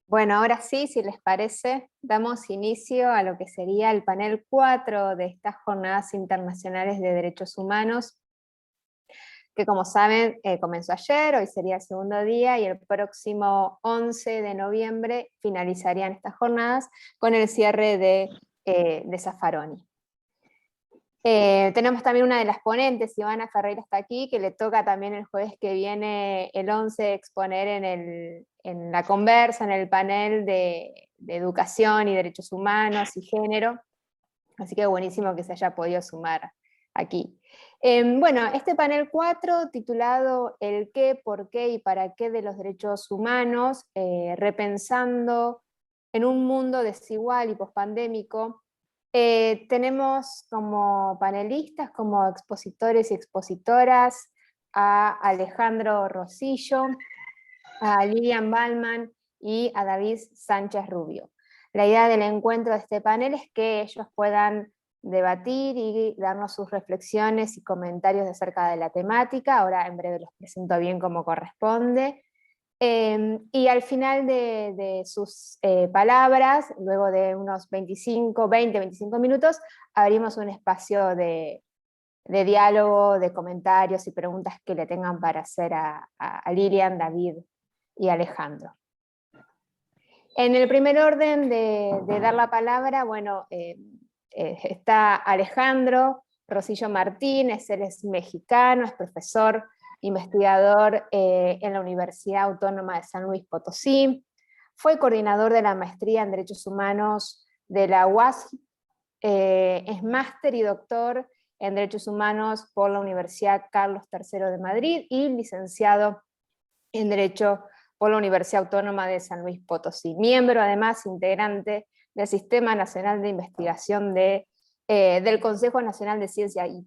Bueno, ahora sí, si les parece, damos inicio a lo que sería el panel 4 de estas Jornadas Internacionales de Derechos Humanos, que como saben comenzó ayer, hoy sería el segundo día, y el próximo 11 de noviembre finalizarían estas jornadas con el cierre de Zaffaroni. Tenemos también una de las ponentes, Ivana Ferreira está aquí, que le toca también el jueves que viene, el 11, exponer en la conversa, en el panel de educación y derechos humanos y género. Así que buenísimo que se haya podido sumar aquí. Bueno, este panel 4, titulado El qué, por qué y para qué de los derechos humanos, repensando en un mundo desigual y pospandémico. Tenemos como panelistas, como expositores y expositoras, a Alejandro Rosillo, a Lilian Ballman y a David Sánchez Rubio. La idea del encuentro de este panel es que ellos puedan debatir y darnos sus reflexiones y comentarios acerca de la temática. Ahora en breve los presento bien como corresponde. Y al final de sus palabras, luego de unos 25 minutos, abrimos un espacio de diálogo, de comentarios y preguntas que le tengan para hacer a Lilian, David y Alejandro. En el primer orden de dar la palabra, bueno, está Alejandro Rosillo Martínez, él es mexicano, es profesor investigador en la Universidad Autónoma de San Luis Potosí, fue coordinador de la maestría en Derechos Humanos de la UASG, es máster y doctor en Derechos Humanos por la Universidad Carlos III de Madrid y licenciado en Derecho por la Universidad Autónoma de San Luis Potosí. Miembro, además, integrante del Sistema Nacional de Investigación del Consejo Nacional de Ciencia y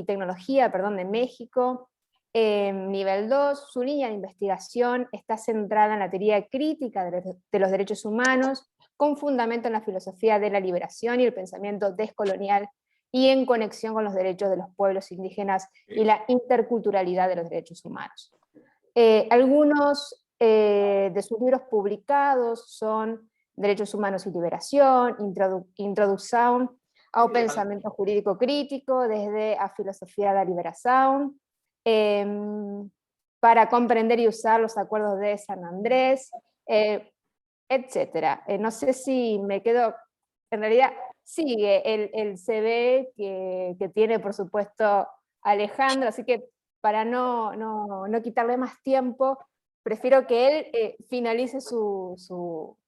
Tecnología de México, nivel 2, su línea de investigación está centrada en la teoría crítica de los derechos humanos, con fundamento en la filosofía de la liberación y el pensamiento descolonial, y en conexión con los derechos de los pueblos indígenas y la interculturalidad de los derechos humanos. Algunos de sus libros publicados son Derechos Humanos y Liberación, Introducción ao Pensamento Jurídico Crítico, desde a Filosofía de la Liberación, para comprender y usar los acuerdos de San Andrés, etc. No sé si me quedo, en realidad sigue el CV que tiene, por supuesto, Alejandro, así que para no quitarle más tiempo, prefiero que él finalice su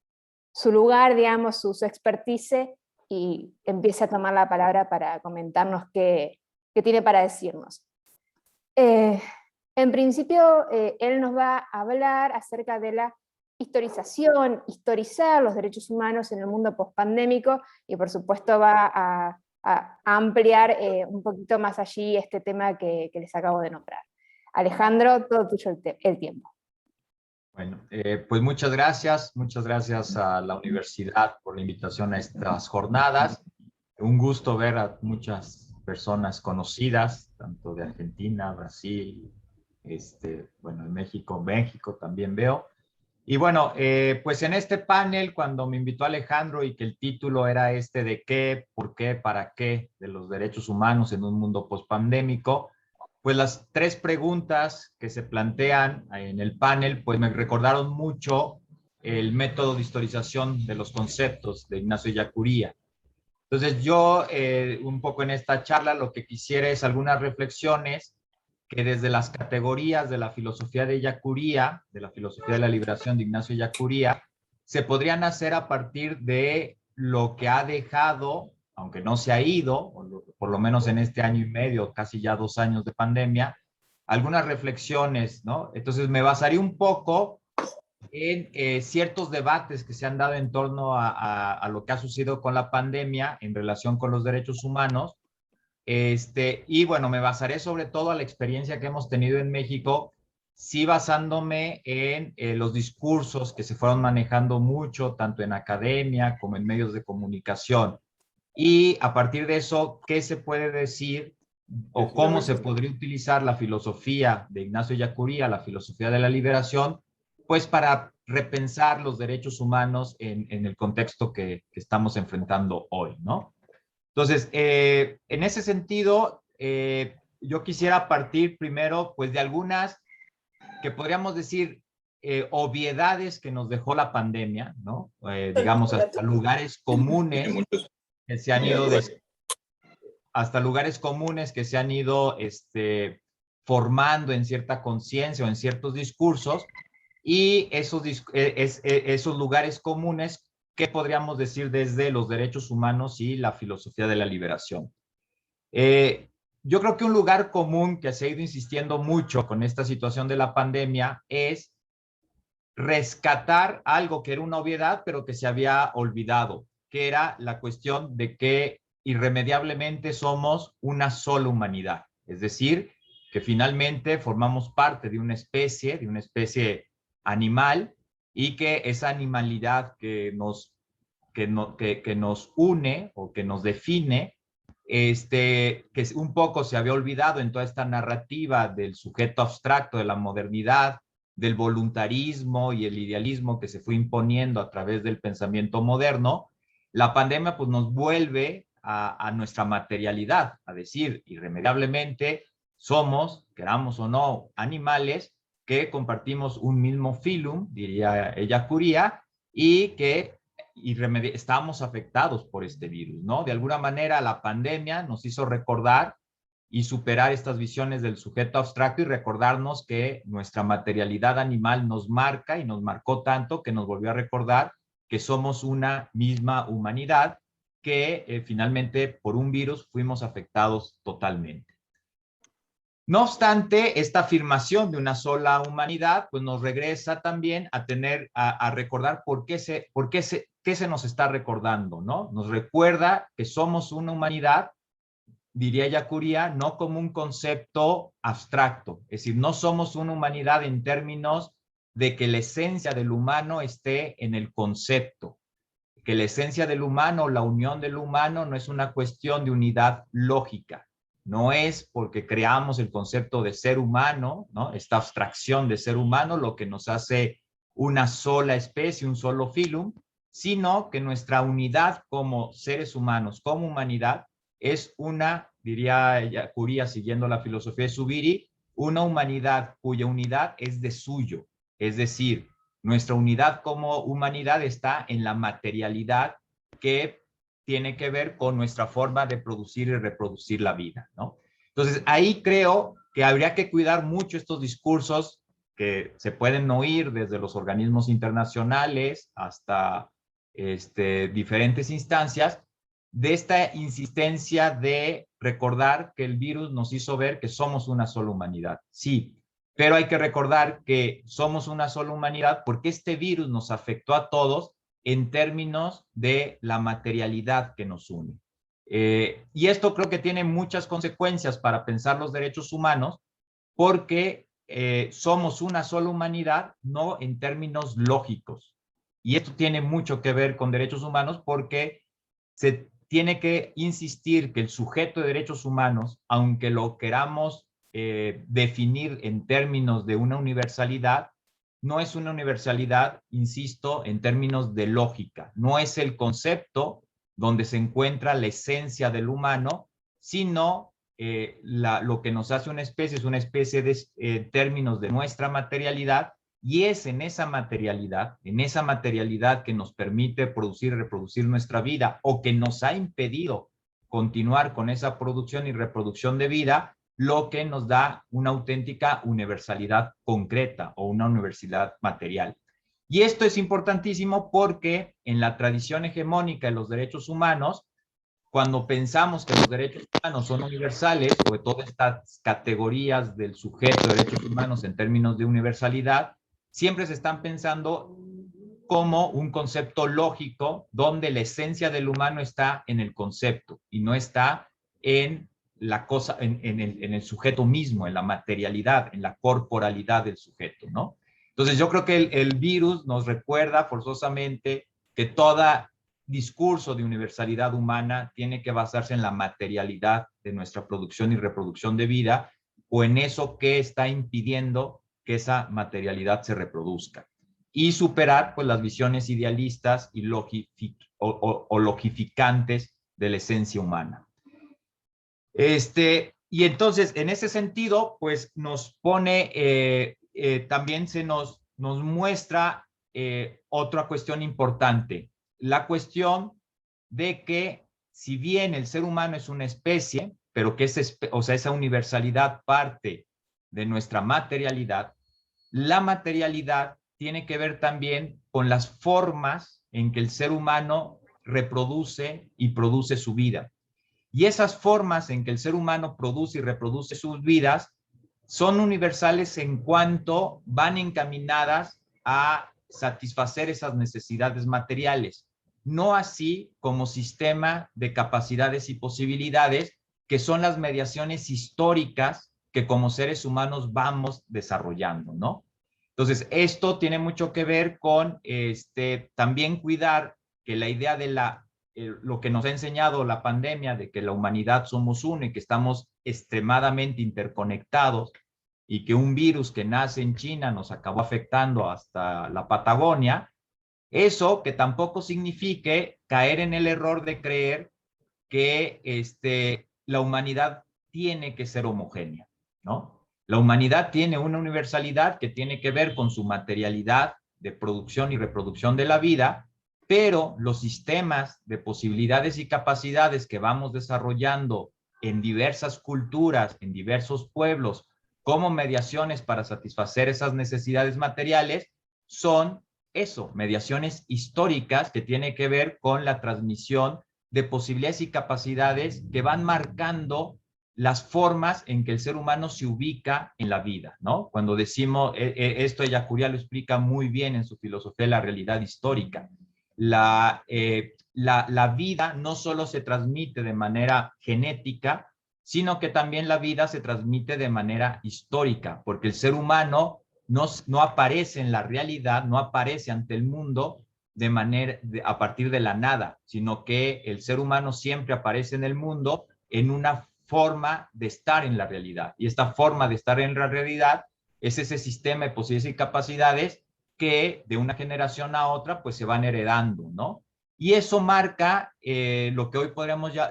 lugar, digamos, su expertise, y empiece a tomar la palabra para comentarnos qué tiene para decirnos. En principio, él nos va a hablar acerca de la historizar los derechos humanos en el mundo pospandémico, y por supuesto va a ampliar un poquito más allí este tema que les acabo de nombrar. Alejandro, todo tuyo el tiempo. Bueno, pues muchas gracias a la universidad por la invitación a estas jornadas. Un gusto ver a muchas personas conocidas, tanto de Argentina, Brasil, bueno, en México también veo. Y bueno, pues en este panel, cuando me invitó Alejandro y que el título era de qué, por qué, para qué de los derechos humanos en un mundo pospandémico, pues las tres preguntas que se plantean en el panel, pues me recordaron mucho el método de historización de los conceptos de Ignacio Ellacuría. Entonces yo, un poco en esta charla, lo que quisiera es algunas reflexiones que desde las categorías de la filosofía de Ellacuría, de la filosofía de la liberación de Ignacio Ellacuría, se podrían hacer a partir de lo que ha dejado, aunque no se ha ido, por lo menos en este año y medio, casi ya 2 años de pandemia, algunas reflexiones, ¿no? Entonces me basaría un poco en ciertos debates que se han dado en torno a lo que ha sucedido con la pandemia en relación con los derechos humanos. Y bueno, me basaré sobre todo a la experiencia que hemos tenido en México, sí basándome en los discursos que se fueron manejando mucho, tanto en academia como en medios de comunicación. Y a partir de eso, ¿qué se puede decir o cómo se podría utilizar la filosofía de Ignacio Ellacuría, la filosofía de la liberación, pues para repensar los derechos humanos en el contexto que estamos enfrentando hoy, ¿no? Entonces, en ese sentido, yo quisiera partir primero, pues, de algunas que podríamos decir obviedades que nos dejó la pandemia, ¿no? Digamos, hasta lugares comunes que se han ido hasta lugares comunes que se han ido formando en cierta conciencia o en ciertos discursos, y esos lugares comunes, ¿qué podríamos decir desde los derechos humanos y la filosofía de la liberación? Yo creo que un lugar común que se ha ido insistiendo mucho con esta situación de la pandemia es rescatar algo que era una obviedad, pero que se había olvidado, que era la cuestión de que irremediablemente somos una sola humanidad. Es decir, que finalmente formamos parte de una especie animal, y que esa animalidad que nos une o que nos define, que un poco se había olvidado en toda esta narrativa del sujeto abstracto de la modernidad, del voluntarismo y el idealismo que se fue imponiendo a través del pensamiento moderno. La pandemia pues nos vuelve a nuestra materialidad, a decir, irremediablemente somos, queramos o no, animales que compartimos un mismo filum, diría Ellacuría, y que estamos afectados por este virus, ¿no? De alguna manera la pandemia nos hizo recordar y superar estas visiones del sujeto abstracto y recordarnos que nuestra materialidad animal nos marca, y nos marcó tanto que nos volvió a recordar que somos una misma humanidad, que finalmente por un virus fuimos afectados totalmente. No obstante, esta afirmación de una sola humanidad pues nos regresa también a recordar qué se nos está recordando, ¿no? Nos recuerda que somos una humanidad, diría Ellacuría, no como un concepto abstracto, es decir, no somos una humanidad en términos de que la esencia del humano esté en el concepto, que la esencia del humano, la unión del humano, no es una cuestión de unidad lógica. No es porque creamos el concepto de ser humano, ¿no? Esta abstracción de ser humano, lo que nos hace una sola especie, un solo filum, sino que nuestra unidad como seres humanos, como humanidad, es una, diría Ellacuría, siguiendo la filosofía de Zubiri, una humanidad cuya unidad es de suyo. Es decir, nuestra unidad como humanidad está en la materialidad que tiene que ver con nuestra forma de producir y reproducir la vida, ¿no? Entonces, ahí creo que habría que cuidar mucho estos discursos que se pueden oír desde los organismos internacionales hasta diferentes instancias, de esta insistencia de recordar que el virus nos hizo ver que somos una sola humanidad. Sí, pero hay que recordar que somos una sola humanidad porque este virus nos afectó a todos en términos de la materialidad que nos une. Y esto creo que tiene muchas consecuencias para pensar los derechos humanos, porque somos una sola humanidad, no en términos lógicos. Y esto tiene mucho que ver con derechos humanos, porque se tiene que insistir que el sujeto de derechos humanos, aunque lo queramos definir en términos de una universalidad, no es una universalidad, insisto, en términos de lógica. No es el concepto donde se encuentra la esencia del humano, sino lo que nos hace una especie es una especie de términos de nuestra materialidad, y es en esa materialidad que nos permite producir y reproducir nuestra vida, o que nos ha impedido continuar con esa producción y reproducción de vida, lo que nos da una auténtica universalidad concreta o una universalidad material. Y esto es importantísimo porque en la tradición hegemónica de los derechos humanos, cuando pensamos que los derechos humanos son universales, o de todas estas categorías del sujeto de derechos humanos en términos de universalidad, siempre se están pensando como un concepto lógico donde la esencia del humano está en el concepto y no está en la cosa, en el sujeto mismo, en la materialidad, en la corporalidad del sujeto, ¿no? Entonces yo creo que el virus nos recuerda forzosamente que toda discurso de universalidad humana tiene que basarse en la materialidad de nuestra producción y reproducción de vida, o en eso que está impidiendo que esa materialidad se reproduzca. Y superar pues las visiones idealistas y logificantes de la esencia humana. Y entonces, en ese sentido, pues nos pone, también nos muestra otra cuestión importante, la cuestión de que si bien el ser humano es una especie, pero que esa universalidad parte de nuestra materialidad, la materialidad tiene que ver también con las formas en que el ser humano reproduce y produce su vida. Y esas formas en que el ser humano produce y reproduce sus vidas son universales en cuanto van encaminadas a satisfacer esas necesidades materiales, no así como sistema de capacidades y posibilidades, que son las mediaciones históricas que como seres humanos vamos desarrollando, ¿no? Entonces, esto tiene mucho que ver con también cuidar que la idea de lo que nos ha enseñado la pandemia, de que la humanidad somos uno y que estamos extremadamente interconectados, y que un virus que nace en China nos acabó afectando hasta la Patagonia, eso que tampoco signifique caer en el error de creer que la humanidad tiene que ser homogénea, ¿no? La humanidad tiene una universalidad que tiene que ver con su materialidad de producción y reproducción de la vida, pero los sistemas de posibilidades y capacidades que vamos desarrollando en diversas culturas, en diversos pueblos, como mediaciones para satisfacer esas necesidades materiales, son eso, mediaciones históricas que tienen que ver con la transmisión de posibilidades y capacidades que van marcando las formas en que el ser humano se ubica en la vida, ¿no? Cuando decimos, esto Ellacuría lo explica muy bien en su filosofía de la realidad histórica. La vida no solo se transmite de manera genética, sino que también la vida se transmite de manera histórica, porque el ser humano no aparece en la realidad, no aparece ante el mundo a partir de la nada, sino que el ser humano siempre aparece en el mundo en una forma de estar en la realidad. Y esta forma de estar en la realidad es ese sistema de posibilidades y capacidades que de una generación a otra pues se van heredando, ¿no? Y eso marca lo que hoy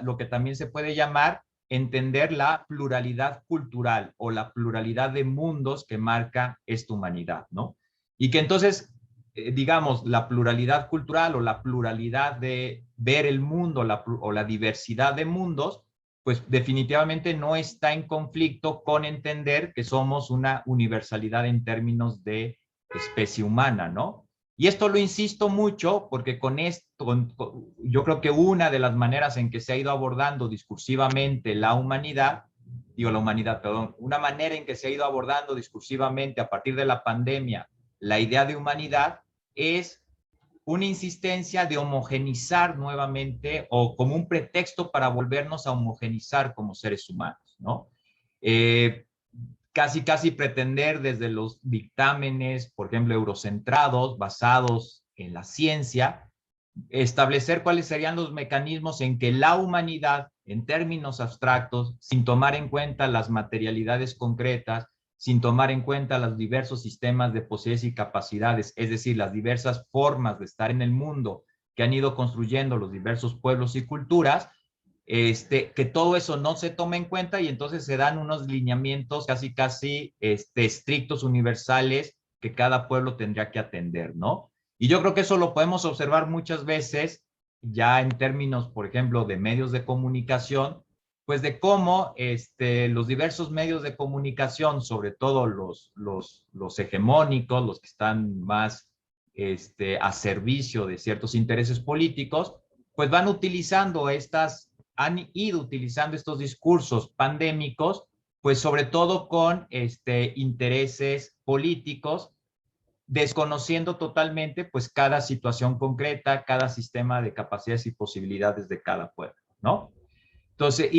lo que también se puede llamar entender la pluralidad cultural o la pluralidad de mundos que marca esta humanidad, ¿no? Y que entonces, digamos, la pluralidad cultural o la pluralidad de ver el mundo o la diversidad de mundos, pues definitivamente no está en conflicto con entender que somos una universalidad en términos de especie humana, ¿no? Y esto lo insisto mucho porque con esto, yo creo que una de las maneras en que se ha ido abordando discursivamente la humanidad, perdón, una manera en que se ha ido abordando discursivamente a partir de la pandemia la idea de humanidad es una insistencia de homogenizar nuevamente o como un pretexto para volvernos a homogenizar como seres humanos, ¿no? Casi pretender desde los dictámenes, por ejemplo, eurocentrados, basados en la ciencia, establecer cuáles serían los mecanismos en que la humanidad, en términos abstractos, sin tomar en cuenta las materialidades concretas, sin tomar en cuenta los diversos sistemas de posibilidades y capacidades, es decir, las diversas formas de estar en el mundo que han ido construyendo los diversos pueblos y culturas, que todo eso no se toma en cuenta y entonces se dan unos lineamientos casi estrictos, universales, que cada pueblo tendría que atender, ¿no? Y yo creo que eso lo podemos observar muchas veces ya en términos, por ejemplo, de medios de comunicación, pues de cómo los diversos medios de comunicación, sobre todo los hegemónicos, los que están más a servicio de ciertos intereses políticos, pues han ido utilizando estos discursos pandémicos, pues sobre todo con intereses políticos, desconociendo totalmente pues cada situación concreta, cada sistema de capacidades y posibilidades de cada pueblo, ¿no? Entonces,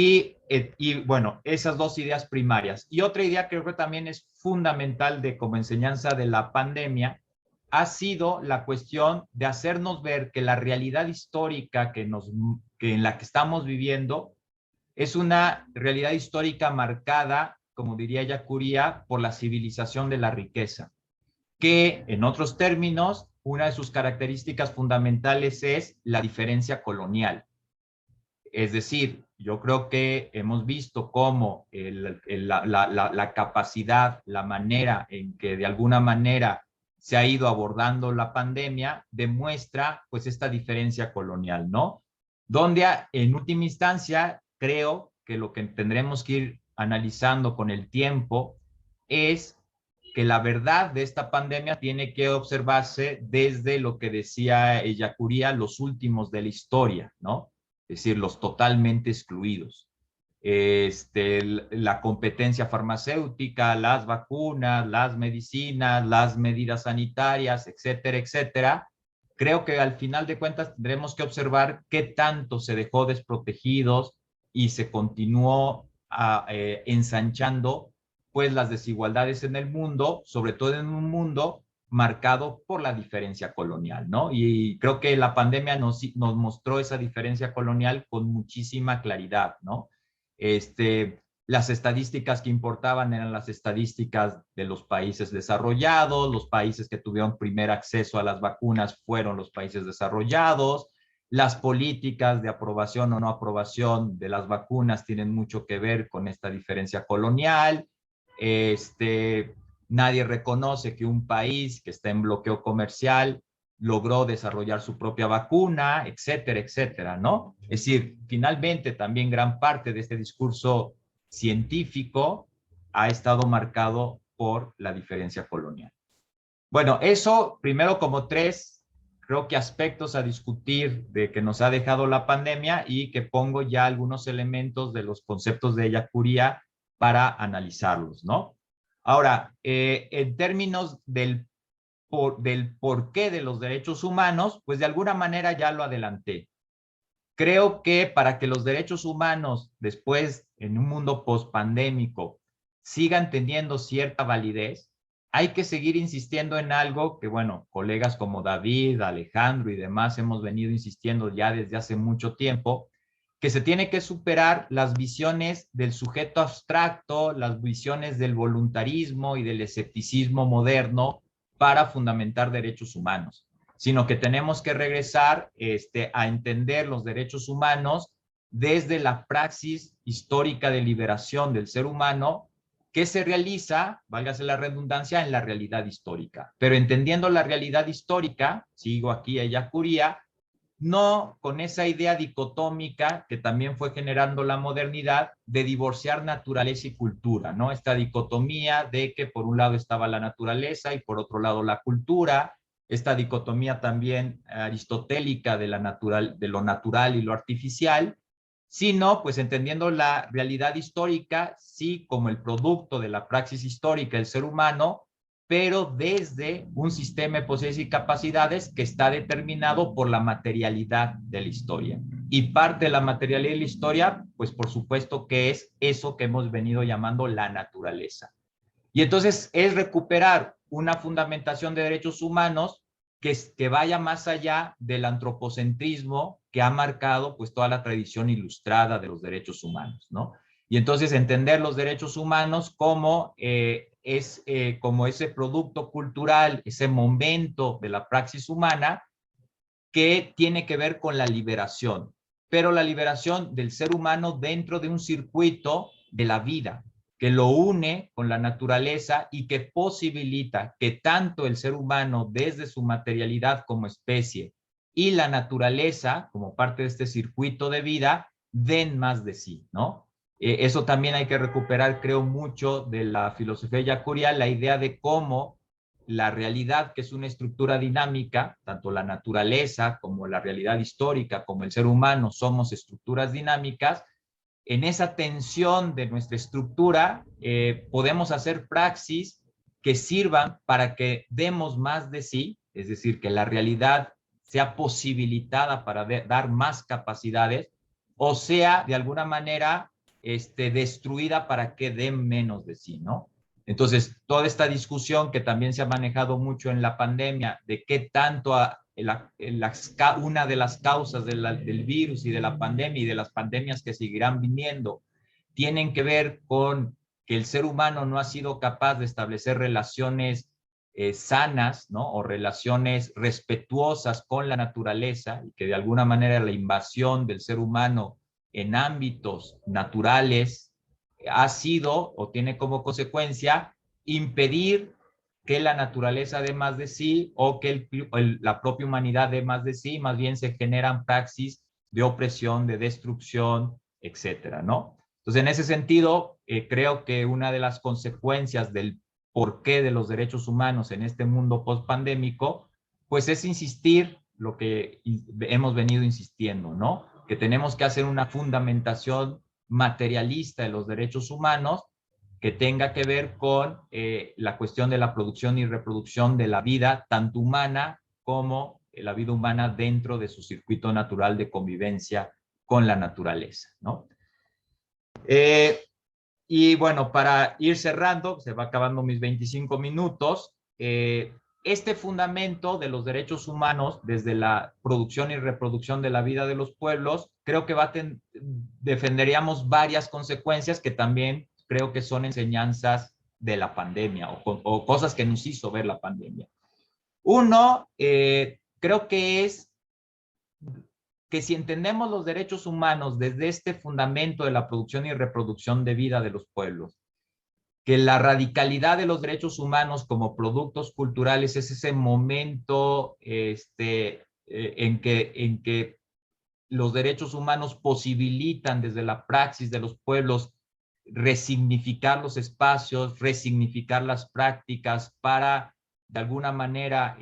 bueno, esas dos ideas primarias. Y otra idea que creo que también es fundamental como enseñanza de la pandemia, ha sido la cuestión de hacernos ver que la realidad histórica que en la que estamos viviendo es una realidad histórica marcada, como diría Yacuría, por la civilización de la riqueza, que en otros términos, una de sus características fundamentales es la diferencia colonial. Es decir, yo creo que hemos visto cómo la capacidad, la manera en que de alguna manera se ha ido abordando la pandemia demuestra pues esta diferencia colonial, ¿no? Donde en última instancia creo que lo que tendremos que ir analizando con el tiempo es que la verdad de esta pandemia tiene que observarse desde lo que decía Ellacuría, los últimos de la historia, ¿no? Es decir, los totalmente excluidos. La competencia farmacéutica, las vacunas, las medicinas, las medidas sanitarias, etcétera, etcétera. Creo que al final de cuentas tendremos que observar qué tanto se dejó desprotegidos y se continuó ensanchando pues las desigualdades en el mundo, sobre todo en un mundo marcado por la diferencia colonial, ¿no? Y creo que la pandemia nos mostró esa diferencia colonial con muchísima claridad, ¿no? Las estadísticas que importaban eran las estadísticas de los países desarrollados, los países que tuvieron primer acceso a las vacunas fueron los países desarrollados, las políticas de aprobación o no aprobación de las vacunas tienen mucho que ver con esta diferencia colonial. Nadie reconoce que un país que está en bloqueo comercial logró desarrollar su propia vacuna, etcétera, etcétera, ¿no? Es decir, finalmente también gran parte de este discurso científico ha estado marcado por la diferencia colonial. Bueno, eso primero como tres, creo que aspectos a discutir de que nos ha dejado la pandemia y que pongo ya algunos elementos de los conceptos de Ellacuría para analizarlos, ¿no? Ahora, en términos del porqué de los derechos humanos, pues de alguna manera ya lo adelanté. Creo que para que los derechos humanos después, en un mundo post-pandémico, sigan teniendo cierta validez, hay que seguir insistiendo en algo que, bueno, colegas como David, Alejandro y demás hemos venido insistiendo ya desde hace mucho tiempo, que se tiene que superar las visiones del sujeto abstracto, las visiones del voluntarismo y del escepticismo moderno para fundamentar derechos humanos, sino que tenemos que regresar a entender los derechos humanos desde la praxis histórica de liberación del ser humano que se realiza, válgase la redundancia, en la realidad histórica. Pero entendiendo la realidad histórica, sigo aquí a Ellacuría, no con esa idea dicotómica que también fue generando la modernidad de divorciar naturaleza y cultura, ¿no? Esta dicotomía de que por un lado estaba la naturaleza y por otro lado la cultura, esta dicotomía también aristotélica de lo natural y lo artificial, sino pues entendiendo la realidad histórica, sí, como el producto de la praxis histórica del ser humano, pero desde un sistema de posibilidades y capacidades que está determinado por la materialidad de la historia. Y parte de la materialidad de la historia, pues por supuesto que es eso que hemos venido llamando la naturaleza. Y entonces es recuperar una fundamentación de derechos humanos que vaya más allá del antropocentrismo que ha marcado pues toda la tradición ilustrada de los derechos humanos, ¿no? Y entonces entender los derechos humanos como como ese producto cultural, ese momento de la praxis humana que tiene que ver con la liberación, pero la liberación del ser humano dentro de un circuito de la vida, que lo une con la naturaleza y que posibilita que tanto el ser humano desde su materialidad como especie y la naturaleza como parte de este circuito de vida den más de sí, ¿no? Eso también hay que recuperar, creo, mucho de la filosofía yacuria, la idea de cómo la realidad, que es una estructura dinámica, tanto la naturaleza como la realidad histórica, como el ser humano, somos estructuras dinámicas. En esa tensión de nuestra estructura podemos hacer praxis que sirvan para que demos más de sí, es decir, que la realidad sea posibilitada para dar más capacidades, o sea, de alguna manera, destruida para que den menos de sí, ¿no? Entonces, toda esta discusión que también se ha manejado mucho en la pandemia, de qué tanto una de las causas del virus y de la pandemia y de las pandemias que seguirán viniendo, tienen que ver con que el ser humano no ha sido capaz de establecer relaciones sanas, ¿no? O relaciones respetuosas con la naturaleza, y que de alguna manera la invasión del ser humano en ámbitos naturales ha sido o tiene como consecuencia impedir que la naturaleza dé más de sí o que la propia humanidad dé más de sí, más bien se generan praxis de opresión, de destrucción, etcétera, ¿no? Entonces, en ese sentido, creo que una de las consecuencias del porqué de los derechos humanos en este mundo post-pandémico, pues es insistir lo que hemos venido insistiendo, ¿no? Que tenemos que hacer una fundamentación materialista de los derechos humanos que tenga que ver con la cuestión de la producción y reproducción de la vida, tanto humana como la vida humana dentro de su circuito natural de convivencia con la naturaleza, ¿no? Y bueno, para ir cerrando, se va acabando mis 25 minutos, este fundamento de los derechos humanos, desde la producción y reproducción de la vida de los pueblos, creo que defenderíamos varias consecuencias que también creo que son enseñanzas de la pandemia o cosas que nos hizo ver la pandemia. Uno, creo que es que si entendemos los derechos humanos desde este fundamento de la producción y reproducción de vida de los pueblos, que la radicalidad de los derechos humanos como productos culturales es ese momento en que los derechos humanos posibilitan desde la praxis de los pueblos resignificar los espacios, resignificar las prácticas para, de alguna manera,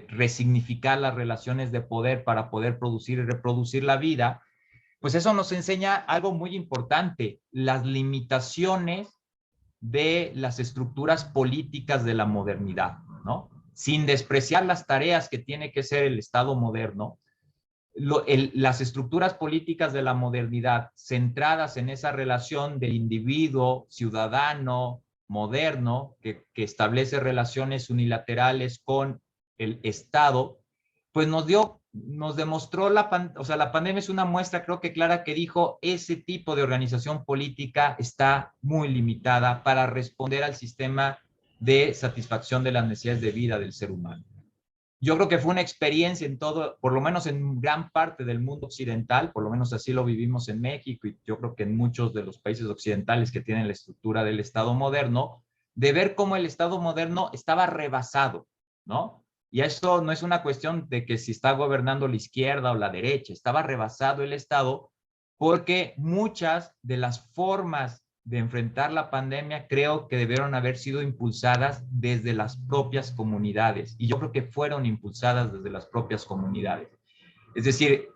resignificar las relaciones de poder para poder producir y reproducir la vida, pues eso nos enseña algo muy importante, las limitaciones de las estructuras políticas de la modernidad, ¿no? Sin despreciar las tareas que tiene que ser el Estado moderno, las estructuras políticas de la modernidad centradas en esa relación del individuo, ciudadano, moderno, que establece relaciones unilaterales con el Estado, pues nos demostró la pandemia es una muestra, creo que clara, que dijo ese tipo de organización política está muy limitada para responder al sistema de satisfacción de las necesidades de vida del ser humano. Yo creo que fue una experiencia en todo, por lo menos en gran parte del mundo occidental, por lo menos así lo vivimos en México y yo creo que en muchos de los países occidentales que tienen la estructura del Estado moderno, de ver cómo el Estado moderno estaba rebasado, ¿no? Y esto no es una cuestión de que si está gobernando la izquierda o la derecha, estaba rebasado el Estado porque muchas de las formas de enfrentar la pandemia creo que debieron haber sido impulsadas desde las propias comunidades. Y yo creo que fueron impulsadas desde las propias comunidades. Es decir,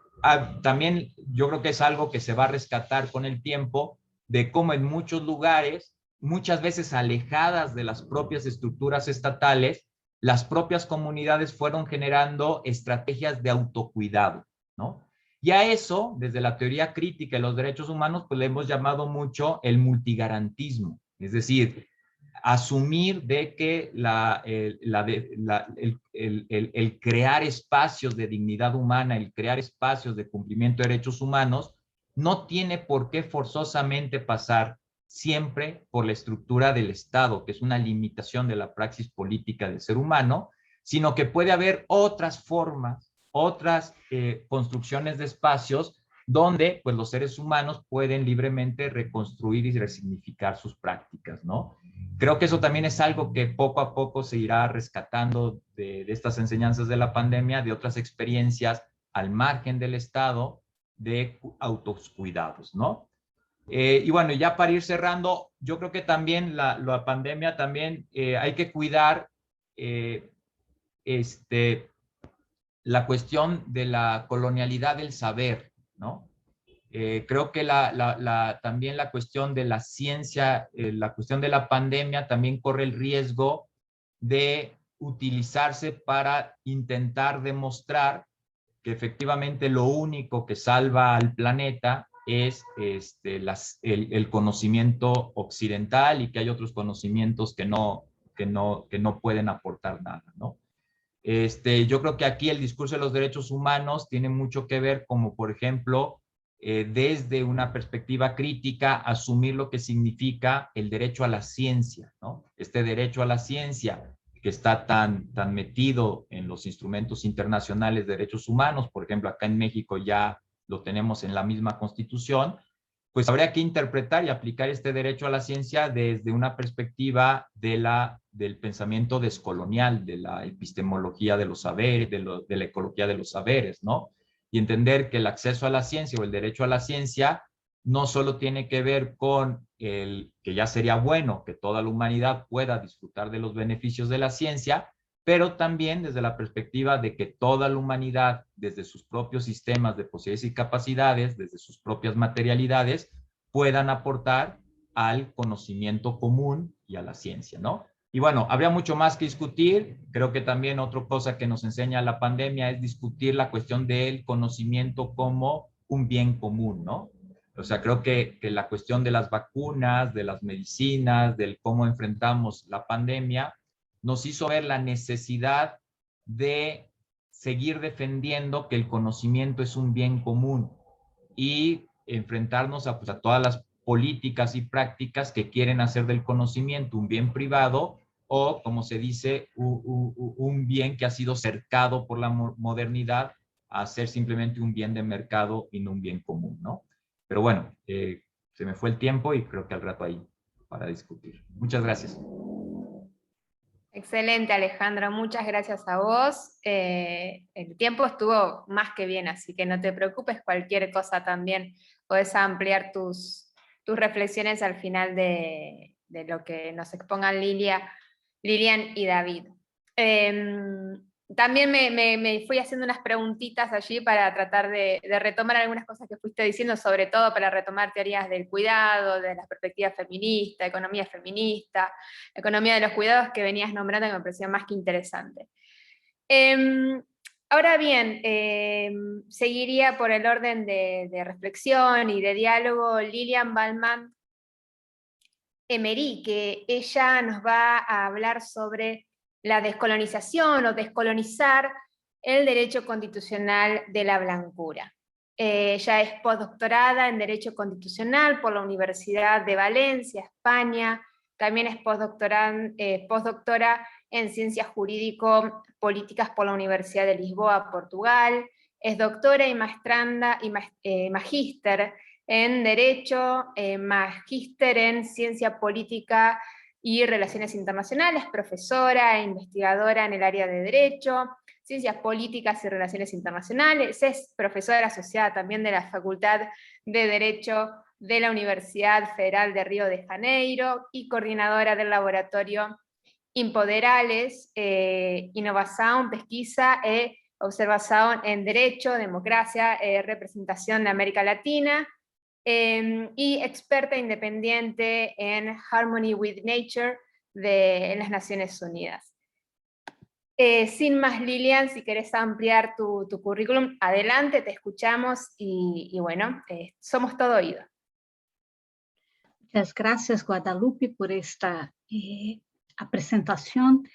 también yo creo que es algo que se va a rescatar con el tiempo, de cómo en muchos lugares, muchas veces alejadas de las propias estructuras estatales, las propias comunidades fueron generando estrategias de autocuidado, ¿no? Y a eso, desde la teoría crítica de los derechos humanos, pues le hemos llamado mucho el multigarantismo. Es decir, asumir de que el crear espacios de dignidad humana, el crear espacios de cumplimiento de derechos humanos, no tiene por qué forzosamente pasar siempre por la estructura del Estado, que es una limitación de la praxis política del ser humano, sino que puede haber otras formas, otras construcciones de espacios donde pues, los seres humanos pueden libremente reconstruir y resignificar sus prácticas, ¿no? Creo que eso también es algo que poco a poco se irá rescatando de estas enseñanzas de la pandemia, de otras experiencias al margen del Estado de autocuidados, ¿no? Y bueno, ya para ir cerrando, yo creo que también la pandemia también hay que cuidar la cuestión de la colonialidad del saber, ¿no? Creo que también la cuestión de la ciencia, la cuestión de la pandemia también corre el riesgo de utilizarse para intentar demostrar que efectivamente lo único que salva al planeta es el conocimiento occidental y que hay otros conocimientos que no pueden aportar nada, ¿no? Yo creo que aquí el discurso de los derechos humanos tiene mucho que ver, como por ejemplo, desde una perspectiva crítica, asumir lo que significa el derecho a la ciencia, ¿no? Este derecho a la ciencia que está tan metido en los instrumentos internacionales de derechos humanos, por ejemplo, acá en México ya lo tenemos en la misma Constitución, pues habría que interpretar y aplicar este derecho a la ciencia desde una perspectiva del pensamiento descolonial, de la epistemología de los saberes, de la ecología de los saberes, ¿no? Y entender que el acceso a la ciencia o el derecho a la ciencia no solo tiene que ver con que ya sería bueno que toda la humanidad pueda disfrutar de los beneficios de la ciencia, pero también desde la perspectiva de que toda la humanidad, desde sus propios sistemas de posibilidades y capacidades, desde sus propias materialidades, puedan aportar al conocimiento común y a la ciencia, ¿no? Y bueno, habría mucho más que discutir. Creo que también otra cosa que nos enseña la pandemia es discutir la cuestión del conocimiento como un bien común, ¿no? O sea, creo que la cuestión de las vacunas, de las medicinas, del cómo enfrentamos la pandemia, nos hizo ver la necesidad de seguir defendiendo que el conocimiento es un bien común y enfrentarnos a, pues, a todas las políticas y prácticas que quieren hacer del conocimiento un bien privado o, como se dice, un bien que ha sido cercado por la modernidad a ser simplemente un bien de mercado y no un bien común, ¿no? Pero bueno, se me fue el tiempo y creo que al rato ahí para discutir. Muchas gracias. Excelente, Alejandro, muchas gracias a vos. El tiempo estuvo más que bien, así que no te preocupes, cualquier cosa también podés ampliar tus reflexiones al final de lo que nos expongan Lilian y David. También me fui haciendo unas preguntitas allí para tratar de retomar algunas cosas que fuiste diciendo, sobre todo para retomar teorías del cuidado, de la perspectiva feminista, economía de los cuidados que venías nombrando, que me pareció más que interesante. Ahora bien, seguiría por el orden de reflexión y de diálogo Lilian Ballman Emery, que ella nos va a hablar sobre la descolonización o descolonizar el derecho constitucional de la blancura. Ella es postdoctorada en Derecho Constitucional por la Universidad de Valencia, España. También es postdoctora en Ciencias Jurídico-Políticas por la Universidad de Lisboa, Portugal. Es doctora y maestranda y magíster en Derecho, magíster en Ciencia Política y Relaciones Internacionales, profesora e investigadora en el área de Derecho, Ciencias Políticas y Relaciones Internacionales, es profesora asociada también de la Facultad de Derecho de la Universidad Federal de Río de Janeiro y coordinadora del laboratorio Impoderales, Innovación, Pesquisa e Observación en Derecho, Democracia, Representación de América Latina, y experta independiente en Harmony with Nature en las Naciones Unidas. Sin más, Lilian, si querés ampliar tu currículum, adelante, te escuchamos y bueno, somos todo oído. Muchas gracias, Guadalupe, por esta presentación.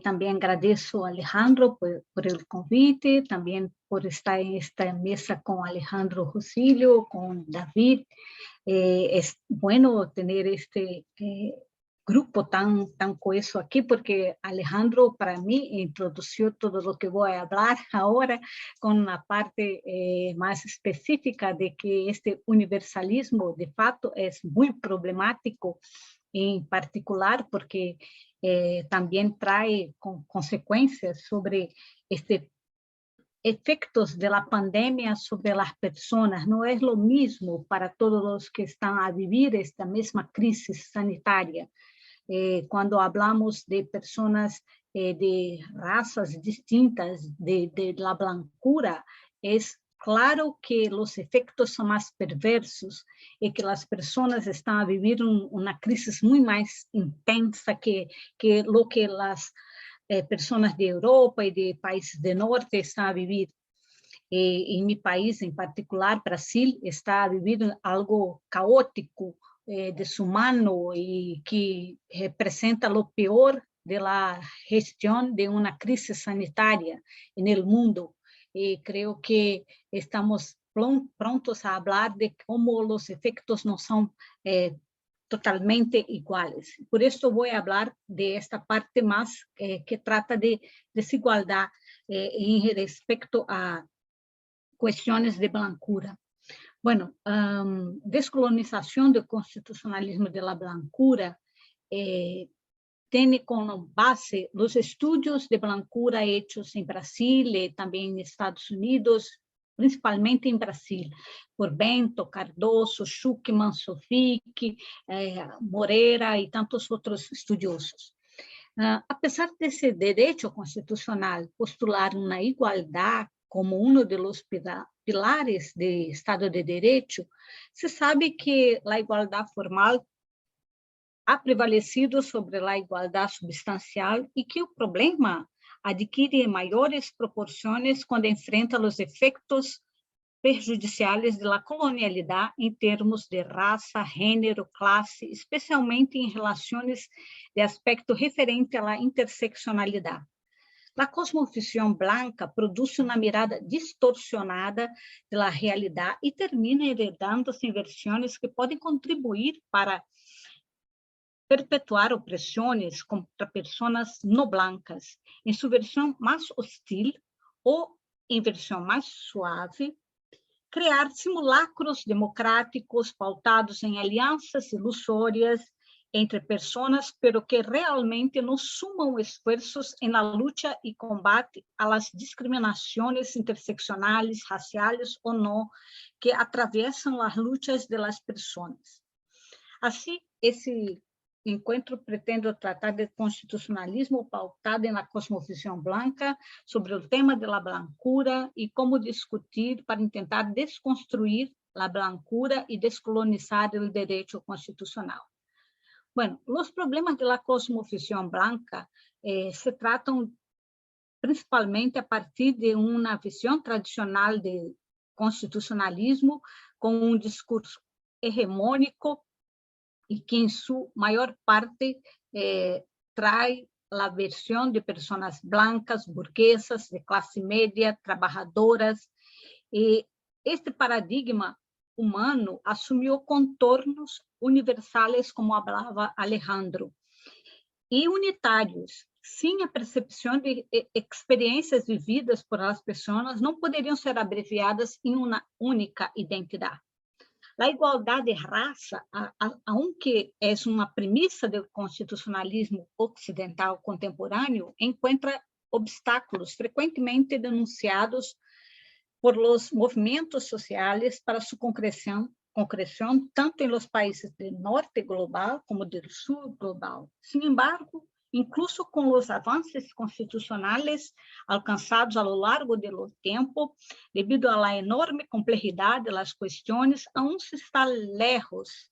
También agradezco a Alejandro por el convite, también por estar en esta mesa con Alejandro Rosillo, con David. Es bueno tener este grupo tan coheso aquí, porque Alejandro para mí introdujo todo lo que voy a hablar ahora con una parte más específica de que este universalismo de facto es muy problemático, en particular porque también trae consecuencias sobre efectos de la pandemia sobre las personas. No es lo mismo para todos los que están a vivir esta misma crisis sanitaria. Cuando hablamos de personas de razas distintas, de la blancura, es claro que los efectos son más perversos y que las personas están a vivir una crisis muy más intensa que lo que las personas de Europa y de países del norte están a vivir. Em meu país, em particular, Brasil, está vivendo algo caótico, desumano e que representa o pior da gestão de uma crise sanitária no mundo. E creio que estamos prontos a falar de como os efeitos não são totalmente iguales. Por eso voy a hablar de esta parte más que trata de desigualdad en respecto a cuestiones de blancura. Bueno, descolonización del constitucionalismo de la blancura tiene como base los estudios de blancura hechos en Brasil y también en Estados Unidos, principalmente em Brasil, por Bento, Cardoso, Schuckmann, Sofik, Moreira e tantos outros estudiosos. Apesar desse direito constitucional postular uma igualdade como um dos pilares do Estado de Direito, se sabe que a igualdade formal ha prevalecido sobre a igualdade substancial e que o problema adquire maiores proporções quando enfrenta os efeitos perjudiciais da colonialidade em termos de raça, gênero, classe, especialmente em relações de aspecto referente à interseccionalidade. A cosmovisão branca produz uma mirada distorcionada da realidade e termina heredando-se inversões que podem contribuir para perpetuar opressões contra pessoas não blancas, em sua versão mais hostil ou em versão mais suave, criar simulacros democráticos pautados em alianças ilusórias entre pessoas, pero que realmente não sumam esforços na luta e combate às discriminações interseccionais, raciais ou não, que atravessam as lutas das pessoas. Assim, esse encontro pretende tratar de constitucionalismo pautado na cosmovisão branca sobre o tema da blancura e como discutir para tentar desconstruir a blancura e descolonizar o direito constitucional. Bueno, os problemas da cosmovisão branca se tratam principalmente a partir de uma visão tradicional de constitucionalismo com discurso hegemônico e que, em sua maior parte, traz a versão de pessoas blancas, burguesas, de classe média, trabalhadoras. E este paradigma humano assumiu contornos universais, como falava Alejandro, e unitários. Sim, a percepção de experiências vividas por as pessoas não poderiam ser abreviadas em uma única identidade. A igualdade de raça, aunque é uma premissa do constitucionalismo ocidental contemporâneo, encontra obstáculos frequentemente denunciados por los movimentos sociais para sua concreção tanto em los países do norte global como do sul global. Sin embargo, incluso com os avanços constitucionais alcançados ao longo do tempo, devido à enorme complexidade das questões, aún se está lejos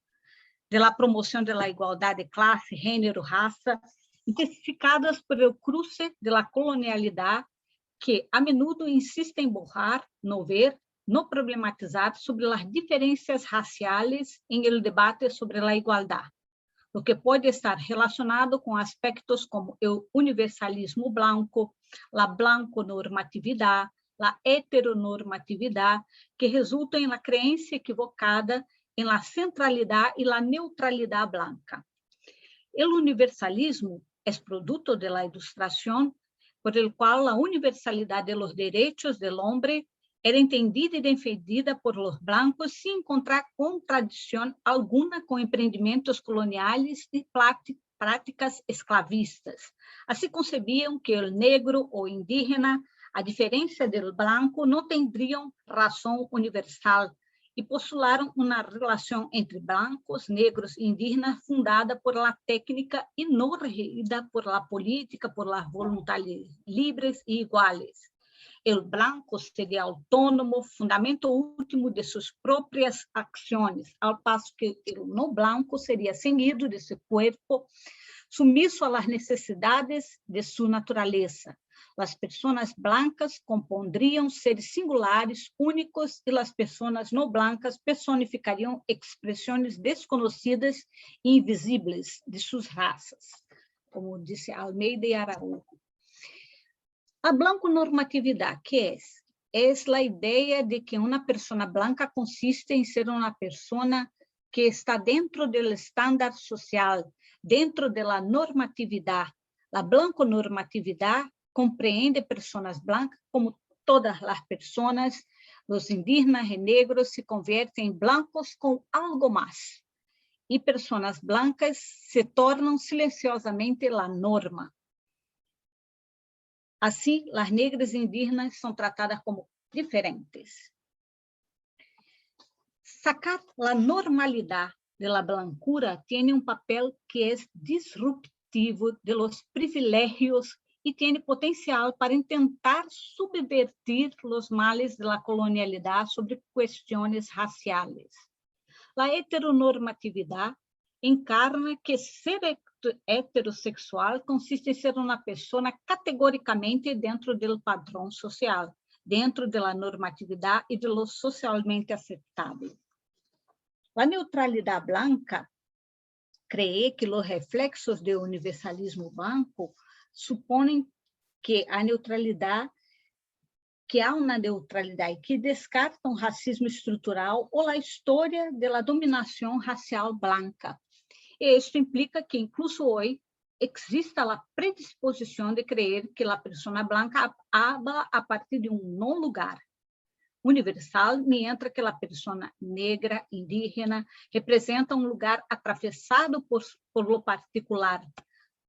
da promoção da igualdade de classe, gênero, raça, intensificadas por o cruce da colonialidade, que a menudo insiste em borrar, não ver, não problematizar sobre as diferenças raciais em el debate sobre a igualdade, o que pode estar relacionado com aspectos como o universalismo branco, a blanconormatividade, a heteronormatividade, que resultam em la crença equivocada em la centralidade e la neutralidade blanca. O universalismo é produto de la ilustração, por el qual a universalidade de los derechos del hombre era entendida e defendida por los blancos sem encontrar contradição alguma com empreendimentos coloniais e práticas esclavistas. Assim concebiam que o negro ou indígena, a diferença do branco, não teriam razão universal e postularam uma relação entre brancos, negros e indígenas fundada por la técnica e não regida por la política, por las voluntades livres e iguais. O branco seria autônomo, fundamento último de suas próprias ações, ao passo que o não branco seria seguido de seu corpo, sumisso às necessidades de sua natureza. As pessoas brancas compondriam seres singulares, únicos, e as pessoas não brancas personificariam expressões desconhecidas e invisíveis de suas raças, como disse Almeida e Araújo. A blanco-normatividade, que é? É a ideia de que uma pessoa branca consiste em ser uma pessoa que está dentro do estándar social, dentro da normatividade. A blanco-normatividade compreende pessoas brancas como todas as pessoas, os indígenas e negros se convertem em brancos com algo mais. E pessoas brancas se tornam silenciosamente a norma. Assim, as negras e indígenas são tratadas como diferentes. Sacar a normalidade da blancura tem papel que é disruptivo de los privilégios e tem potencial para tentar subvertir os males da colonialidade sobre questões raciais. A heteronormatividade encarna que ser heterossexual consiste em ser uma pessoa categoricamente dentro do padrão social, dentro da normatividade e de lo socialmente aceitável. A neutralidade blanca cree que os reflexos do universalismo branco supõem que há uma neutralidade que descarta um racismo estrutural ou a história da dominação racial branca. E isso implica que, incluso hoje, exista a predisposição de crer que a pessoa branca habla a partir de não lugar universal, mientras que a pessoa negra, indígena, representa um lugar atravessado por lo particular,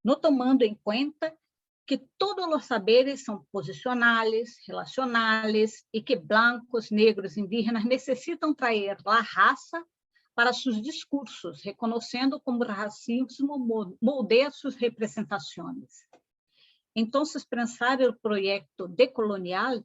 não tomando em conta que todos os saberes são posicionais, relacionais, e que brancos, negros, indígenas necessitam trazer a raça para seus discursos, reconhecendo como o racismo moldeia suas representações. Então, pensar o projeto decolonial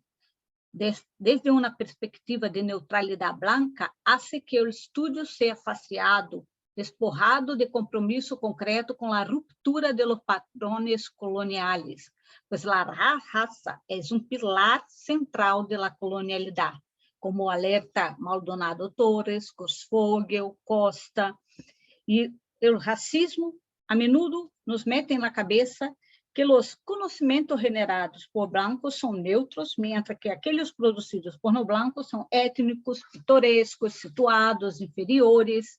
desde uma perspectiva de neutralidade branca hace que o estudo seja faceado, despojado de compromisso concreto com a ruptura de los patrones coloniales, pois a raça é um pilar central da colonialidade, como alerta Maldonado Torres, Cosfogel, Costa. E o racismo, a menudo, nos mete na cabeça que os conhecimentos generados por brancos são neutros, mientras que aqueles produzidos por não brancos são étnicos, pitorescos, situados, inferiores.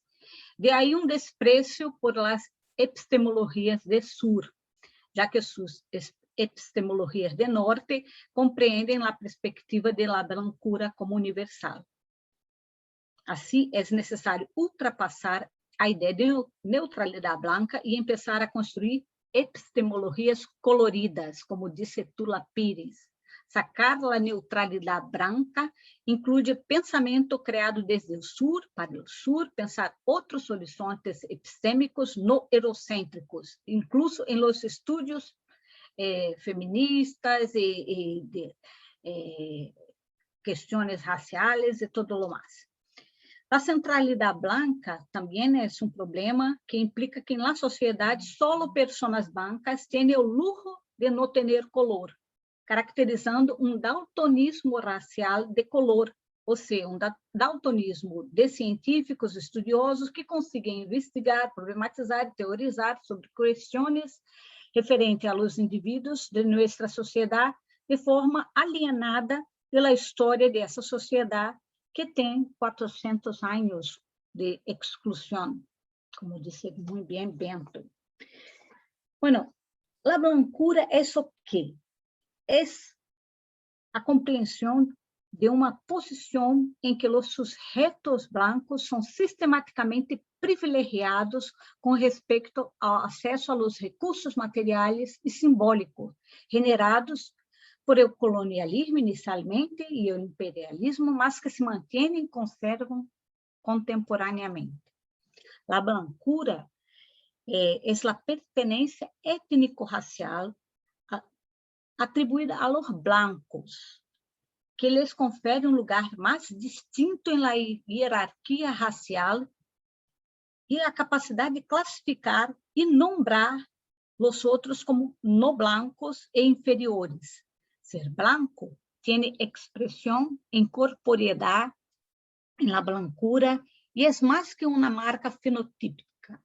De aí um desprezo por las epistemologias de sur, já que suas epistemologias de norte compreendem a perspectiva de la blancura como universal. Assim, é necessário ultrapassar a ideia de neutralidade branca e começar a construir epistemologias coloridas, como disse Tula Pires. Sacar a neutralidade branca inclui pensamento criado desde o sul para o sul, pensar outros horizontes epistêmicos não eurocêntricos, incluso em los estudos feministas e de questões raciais e todo o mais. A centralidade branca também é um problema que implica que na sociedade só pessoas brancas têm o luxo de não ter color, caracterizando um daltonismo racial de color, ou seja, um daltonismo de científicos estudiosos que conseguem investigar, problematizar e teorizar sobre questões referentes aos indivíduos de nossa sociedade de forma alienada pela história dessa sociedade que tem 400 anos de exclusão, como disse muito bem Bento. Bueno, a blancura é o quê? É a compreensão de uma posição em que os sujeitos brancos são sistematicamente privilegiados com respeito ao acesso aos recursos materiais e simbólicos generados por el colonialismo inicialmente e o imperialismo, mas que se mantêm e conservam contemporaneamente. A blancura é a pertenência étnico-racial atribuída a los blancos, que lhes confere um lugar mais distinto na hierarquia racial e a capacidade de classificar e nombrar los otros como no blancos e inferiores. Ser blanco tiene expresión en corporeidad, en la blancura, y es más que una marca fenotípica.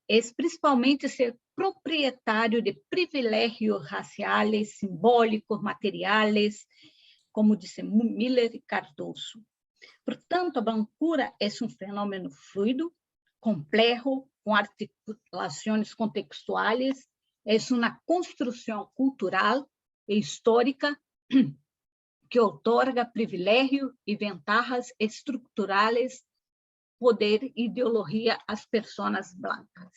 Es principalmente ser proprietario de privilegios raciales, simbólicos, materiales, como dice Miller y Cardoso. Portanto, a blancura é um fenômeno fluido, complejo, com articulações contextuais, é uma construção cultural e histórica que otorga privilégio e vantagens estruturais, poder e ideologia às pessoas blancas.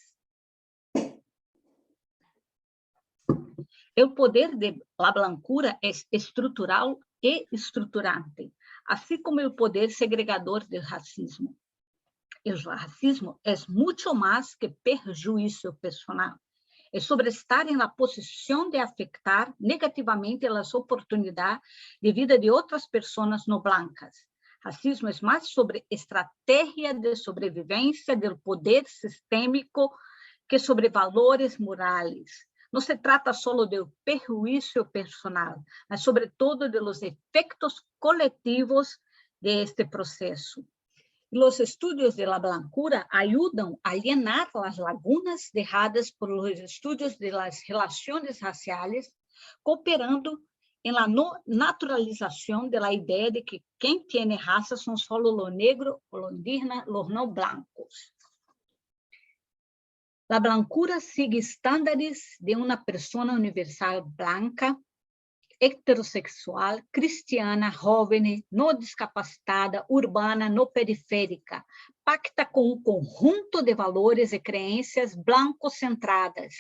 O poder de la blancura é estrutural e estruturante, assim como o poder segregador do racismo. O racismo é muito mais que perjuízo personal. É sobre estar na posição de afetar negativamente as oportunidades de vida de outras pessoas não blancas. Racismo é mais sobre estratégia de sobrevivência do poder sistêmico que sobre valores morais. Não se trata só do perjuízo personal, mas sobretudo de los efeitos coletivos de este processo. Os estudos de la blancura ajudam a llenar as lagunas deixadas por los estudos de las relações raciais, cooperando em la naturalização de la ideia de que quem tem raça são só lo negro, lo indígena, los não blancos. La blancura sigue estándares de una persona universal blanca, heterossexual, cristiana, joven, no discapacitada, urbana, no periférica. Pacta com um conjunto de valores e crenças blanco-centradas.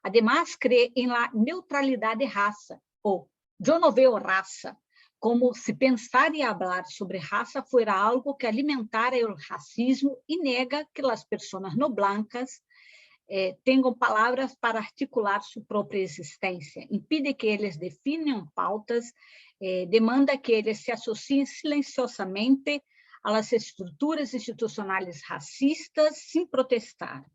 Además, crê em la neutralidade de raça, ou eu não vejo raça, como se pensar e falar sobre raça fuera algo que alimentara o racismo e nega que as pessoas não blancas tenham palavras para articular sua própria existência, impide que eles definam pautas, demanda que eles se associem silenciosamente às estruturas institucionais racistas sem protestar.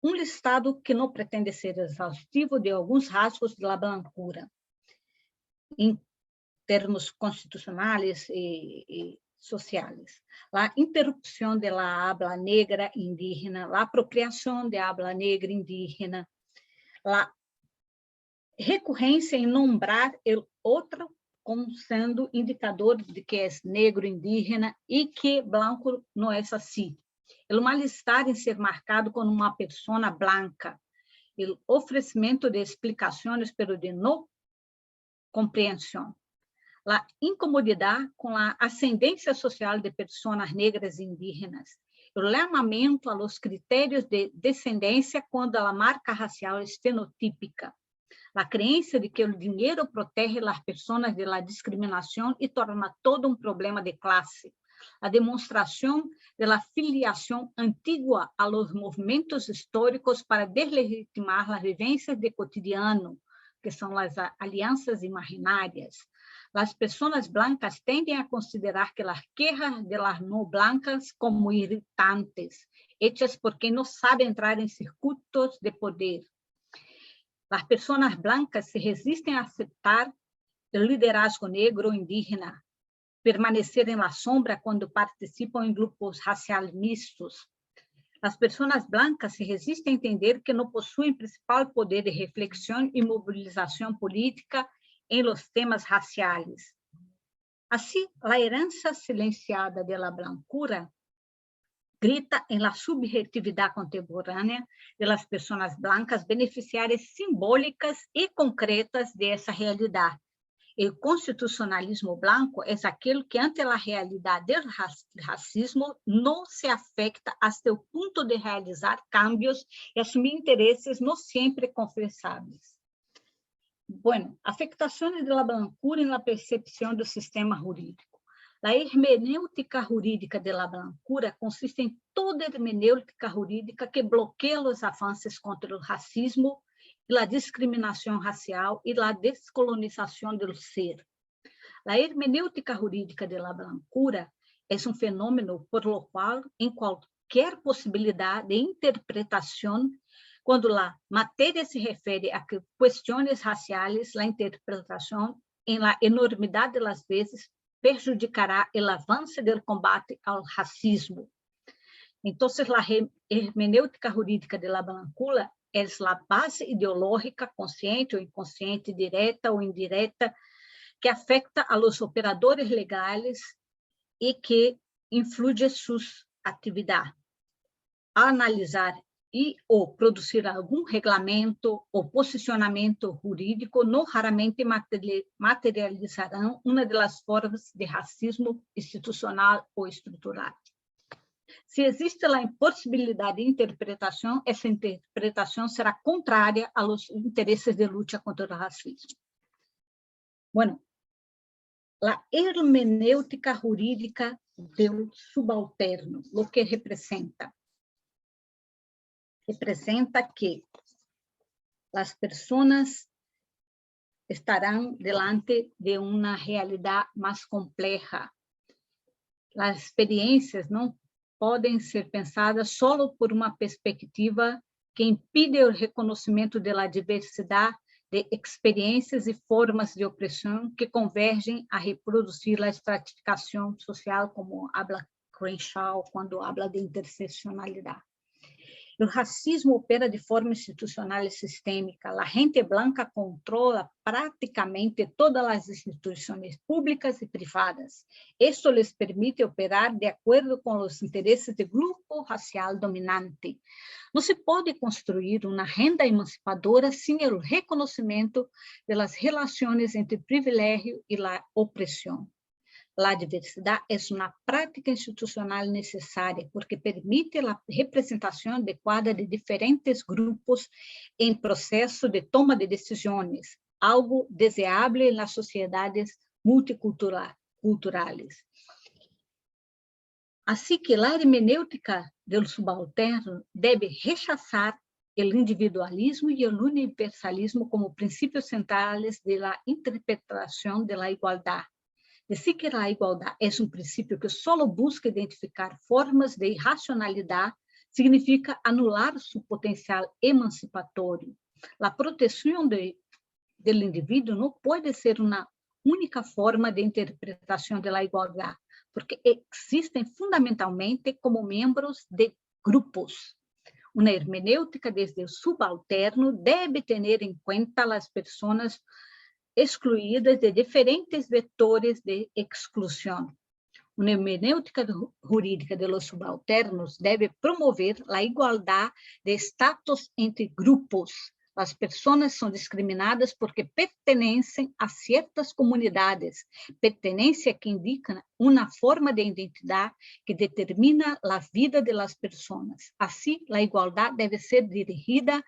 Um listado que não pretende ser exaustivo de alguns rasgos da blancura, em termos constitucionais e sociais. A interrupção da habla negra indígena, a apropriação da habla negra indígena, a recorrência em nombrar o outro como sendo indicador de que é negro indígena e que branco não é assim. O mal-estar em ser marcado como uma pessoa branca, o oferecimento de explicações, pero de não compreensão. A incomodidade com a ascendência social de pessoas negras e indígenas, o llamamento a los critérios de descendência quando a marca racial é fenotípica, a crença de que o dinheiro protege as pessoas de la discriminação e torna todo um problema de classe, a demonstração de la filiação antiga a los movimentos históricos para deslegitimar as vivências de cotidiano, que são as alianças imaginárias. As pessoas blancas tendem a considerar que as quejas de las no blancas como irritantes, hechas por quem não sabe entrar em circuitos de poder. As pessoas blancas se resistem a aceitar o liderazgo negro ou indígena, permanecer em la sombra quando participam em grupos raciais mistos. As pessoas blancas se resistem a entender que não possuem principal poder de reflexão e mobilização política em los temas raciais. Assim, a herança silenciada de la blancura grita em la subjetividade contemporânea de las pessoas blancas beneficiárias simbólicas e concretas dessa realidade. O constitucionalismo blanco é aquele que, ante a realidade do racismo, não se afecta até o ponto de realizar cambios e assumir interesses não sempre confessáveis. Bueno, afectações da blancura na percepção do sistema jurídico. A hermenêutica jurídica da blancura consiste em toda hermenêutica jurídica que bloqueia os avanços contra o racismo, a discriminação racial e a descolonização do ser. A hermenêutica jurídica da blancura é um fenômeno por lo qual, em qualquer possibilidade de interpretação, Quando la matéria se refere a questões raciais, a interpretação, em la enormidade das vezes, perjudicará o avanço do combate ao racismo. Então, a hermenêutica jurídica de la blancura é a base ideológica, consciente ou inconsciente, direta ou indireta, que afeta a los operadores legais e que influye suas atividades. A analisar e ou produzir algum regulamento ou posicionamento jurídico não raramente materializarão uma das formas de racismo institucional ou estrutural. Se existe a impossibilidade de interpretação, essa interpretação será contrária aos interesses de luta contra o racismo. Bueno, a hermenêutica jurídica do subalterno, o que representa? Representa que as pessoas estarão diante de uma realidade mais complexa. As experiências não podem ser pensadas só por uma perspectiva que impide o reconhecimento da diversidade de experiências e formas de opressão que convergem a reproduzir a estratificação social, como habla Crenshaw quando habla de interseccionalidade. O racismo opera de forma institucional e sistêmica. A gente branca controla praticamente todas as instituições públicas e privadas. Isso lhes permite operar de acordo com os interesses do grupo racial dominante. Não se pode construir uma renda emancipadora sem o reconhecimento das relações entre privilégio e a opressão. A diversidade é uma prática institucional necessária porque permite a representação adequada de diferentes grupos em processo de toma de decisões, algo deseável nas sociedades multiculturais. Assim que a hermenêutica do subalterno deve rechaçar o individualismo e o universalismo como princípios centrais da interpretação da igualdade. Decir que a igualdade é um princípio que só busca identificar formas de irracionalidade significa anular seu potencial emancipatório. A proteção do indivíduo não pode ser uma única forma de interpretação da igualdade, porque existem fundamentalmente como membros de grupos. Uma hermenêutica desde o subalterno deve ter em conta as pessoas excluídas de diferentes vetores de exclusão. Uma hermenêutica jurídica de los subalternos deve promover a igualdade de status entre grupos. As pessoas são discriminadas porque pertencem a certas comunidades, pertenência que indica uma forma de identidade que determina a vida das pessoas. Assim, a igualdade deve ser dirigida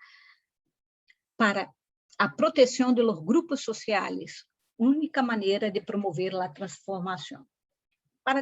para a proteção dos grupos sociais, única maneira de promover a transformação. Para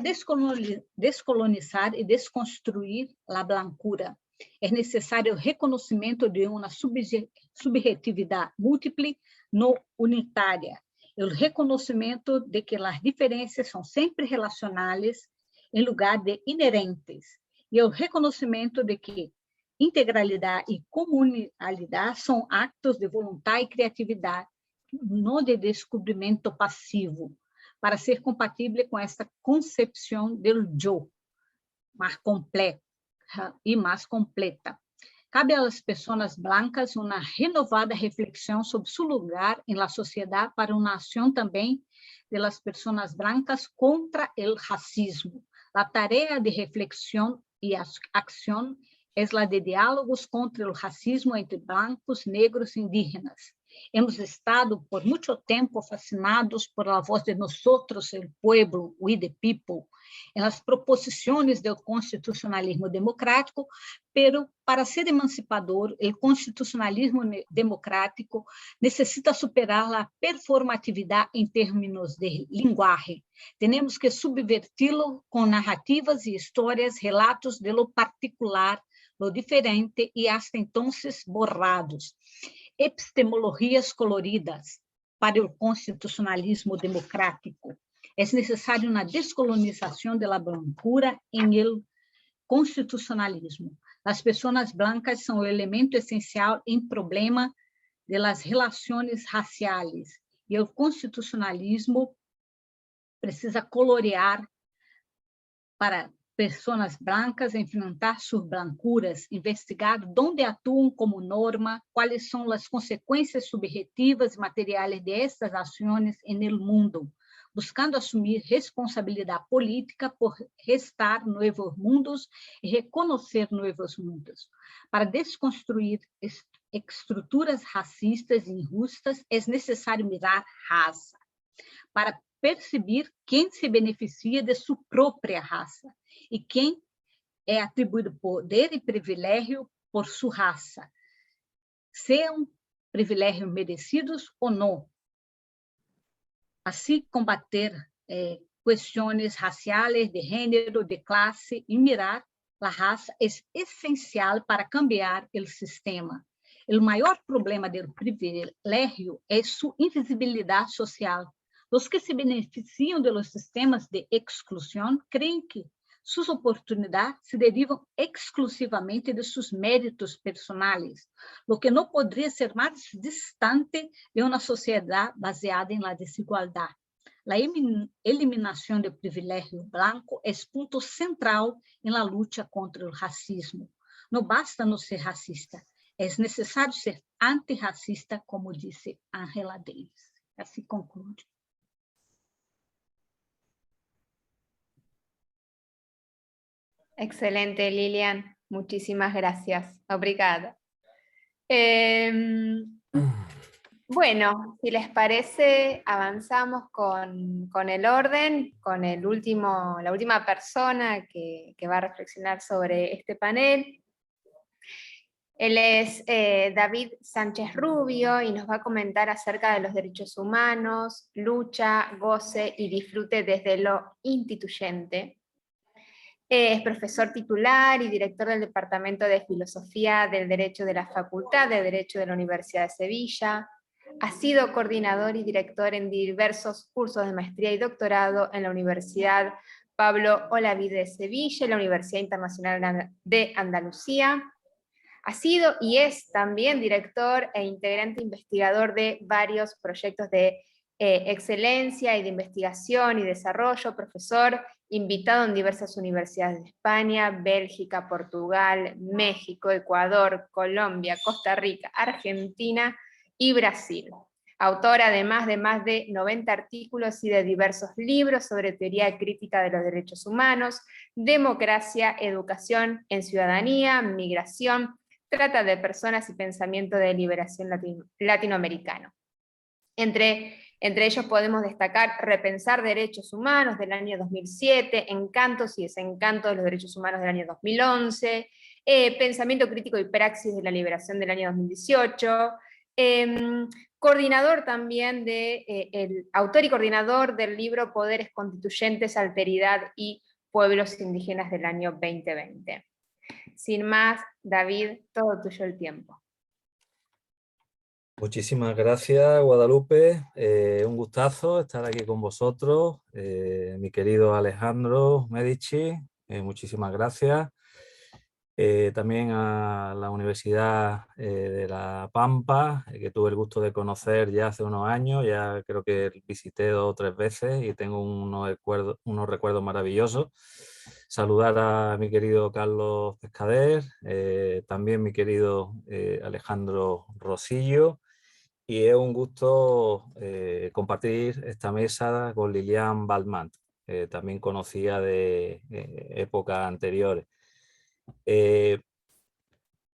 descolonizar e desconstruir a blancura, é necessário o reconhecimento de uma subjetividade múltiple, não unitária, o reconhecimento de que as diferenças são sempre relacionais em lugar de inerentes, e o reconhecimento de que integralidade e comunalidade são actos de vontade e criatividade, não de descobrimento passivo, para ser compatível com esta concepção do eu, mais complexa e mais completa. Cabe às pessoas brancas uma renovada reflexão sobre seu lugar na sociedade para uma ação também das pessoas brancas contra o racismo. A tarefa de reflexão e ação é a de diálogos contra o racismo entre brancos, negros e indígenas. Hemos estado por muito tempo fascinados por a voz de nosotros, el pueblo, we the people, en las proposições do constitucionalismo democrático, pero para ser emancipador, o constitucionalismo democrático necessita superar a performatividade em termos de linguagem. Temos que subverti-lo com narrativas e histórias, relatos de lo particular, lo diferente e hasta entonces borrados. Epistemologias coloridas para o constitucionalismo democrático. É necessário uma descolonização da blancura em el constitucionalismo. As pessoas brancas são o elemento essencial em problema das relações raciais, e o constitucionalismo precisa colorear para pessoas brancas enfrentar suas brancuras, investigar onde atuam como norma, quais são as consequências subjetivas e materiais destas ações no mundo, buscando assumir responsabilidade política por restar novos mundos e reconhecer novos mundos. Para desconstruir estruturas racistas e injustas, é necessário mirar raça, para perceber quem se beneficia de sua própria raça e quem é atribuído poder e privilégio por sua raça, sejam privilégios merecidos ou não. Assim, combater questões raciais, de gênero, de classe e mirar a raça é essencial para cambiar o sistema. O maior problema do privilégio é sua invisibilidade social. Os que se beneficiam de los sistemas de exclusão creem que suas oportunidades se derivam exclusivamente de seus méritos personais, o que não poderia ser mais distante de uma sociedade baseada na desigualdade. A eliminação do privilégio branco é ponto central na luta contra o racismo. Não basta não ser racista, é necessário ser antirracista, como disse Angela Davis. Assim concluo. Excelente, Lilian. Muchísimas gracias. Obrigada. Bueno, si les parece, avanzamos con el orden, con la última persona que va a reflexionar sobre este panel. Él es David Sánchez Rubio y nos va a comentar acerca de los derechos humanos, lucha, goce y disfrute desde lo instituyente. Es profesor titular y director del Departamento de Filosofía del Derecho de la Facultad de Derecho de la Universidad de Sevilla. Ha sido coordinador y director en diversos cursos de maestría y doctorado en la Universidad Pablo Olavide de Sevilla y la Universidad Internacional de Andalucía. Ha sido y es también director e integrante investigador de varios proyectos de excelencia y de investigación y desarrollo, profesor invitado en diversas universidades de España, Bélgica, Portugal, México, Ecuador, Colombia, Costa Rica, Argentina y Brasil. Autor además de más de 90 artículos y de diversos libros sobre teoría crítica de los derechos humanos, democracia, educación en ciudadanía, migración, trata de personas y pensamiento de liberación latinoamericano. Entre ellos podemos destacar Repensar Derechos Humanos del año 2007, Encantos y Desencantos de los Derechos Humanos del año 2011, Pensamiento Crítico y Praxis de la Liberación del año 2018, coordinador también el autor y coordinador del libro Poderes Constituyentes, Alteridad y Pueblos Indígenas del año 2020. Sin más, David, todo tuyo el tiempo. Muchísimas gracias, Guadalupe. Un gustazo estar aquí con vosotros. Mi querido Alejandro Medici, muchísimas gracias. También a la Universidad de La Pampa, que tuve el gusto de conocer ya hace unos años. Ya creo que visité 2 o 3 veces y tengo unos recuerdos maravillosos. Saludar a mi querido Carlos Pescader, también mi querido Alejandro Rosillo. Y es un gusto compartir esta mesa con Lilian Balmant, también conocida de épocas anteriores.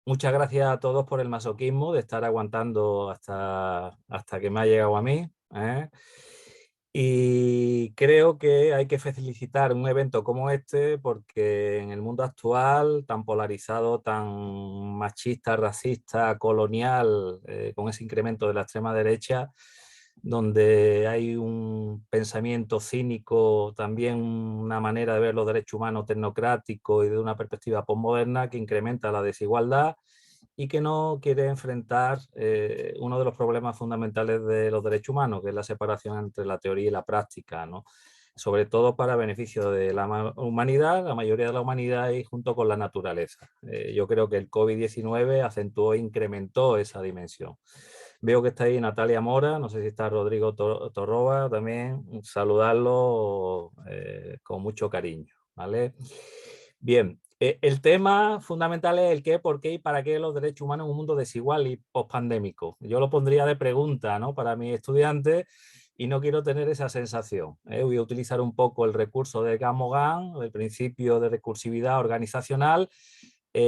Muchas gracias a todos por el masoquismo de estar aguantando hasta que me ha llegado a mí. Y creo que hay que felicitar un evento como este porque en el mundo actual, tan polarizado, tan machista, racista, colonial, con ese incremento de la extrema derecha, donde hay un pensamiento cínico, también una manera de ver los derechos humanos tecnocrático y de una perspectiva posmoderna que incrementa la desigualdad y que no quiere enfrentar uno de los problemas fundamentales de los derechos humanos, que es la separación entre la teoría y la práctica, ¿no? sobre todo para beneficio de la humanidad, la mayoría de la humanidad y junto con la naturaleza. Yo creo que el COVID-19 acentuó e incrementó esa dimensión. Veo que está ahí Natalia Mora, no sé si está Rodrigo Torroba también, saludarlo con mucho cariño, ¿vale? Bien, el tema fundamental es el qué, por qué y para qué los derechos humanos en un mundo desigual y pospandémico. Yo lo pondría de pregunta, ¿no?, para mis estudiantes, y no quiero tener esa sensación. Voy a utilizar un poco el recurso de Gamogan, el principio de recursividad organizacional.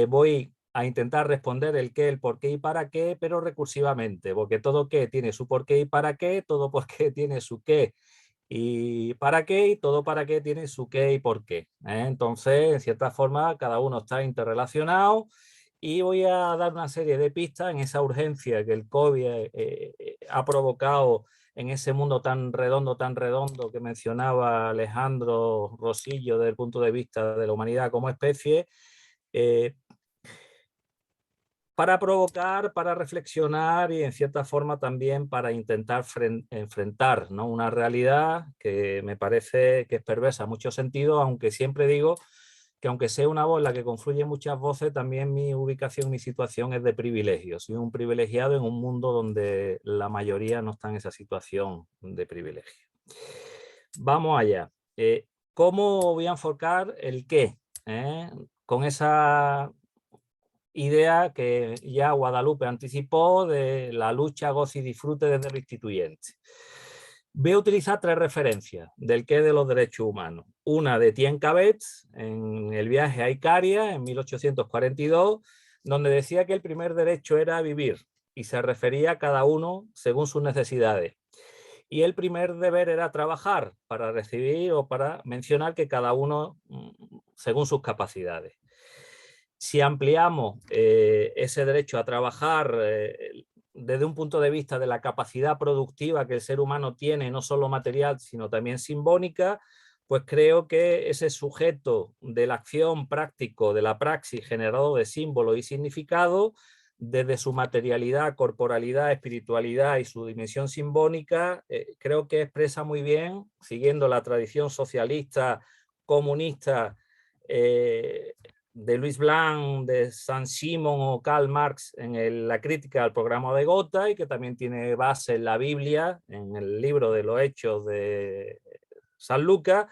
Voy a intentar responder el qué, el por qué y para qué, pero recursivamente, porque todo qué tiene su por qué y para qué, todo por qué tiene su qué y para qué, y todo para qué tiene su qué y por qué. Entonces, en cierta forma, cada uno está interrelacionado, y voy a dar una serie de pistas en esa urgencia que el COVID ha provocado en ese mundo tan redondo que mencionaba Alejandro Rosillo desde el punto de vista de la humanidad como especie, para provocar, para reflexionar y en cierta forma también para intentar enfrentar, ¿no?, una realidad que me parece que es perversa en muchos sentidos, aunque siempre digo que aunque sea una voz en la que confluyen muchas voces, también mi ubicación, mi situación es de privilegio. Soy un privilegiado en un mundo donde la mayoría no está en esa situación de privilegio. Vamos allá. ¿Cómo voy a enfocar el qué? Con esa idea que ya Guadalupe anticipó de la lucha, goce y disfrute desde lo instituyente. Voy a utilizar tres referencias del qué de los derechos humanos. Una de Etienne Cabet en el viaje a Icaria en 1842, donde decía que el primer derecho era vivir y se refería a cada uno según sus necesidades. Y el primer deber era trabajar para recibir o para mencionar que cada uno según sus capacidades. Si ampliamos ese derecho a trabajar desde un punto de vista de la capacidad productiva que el ser humano tiene, no solo material, sino también simbólica, pues creo que ese sujeto de la acción práctico, de la praxis, generador de símbolo y significado, desde su materialidad, corporalidad, espiritualidad y su dimensión simbólica, creo que expresa muy bien, siguiendo la tradición socialista, comunista, de Louis Blanc, de Saint-Simon o Karl Marx en la crítica al programa de Gotha, y que también tiene base en la Biblia, en el libro de los Hechos de San Lucas,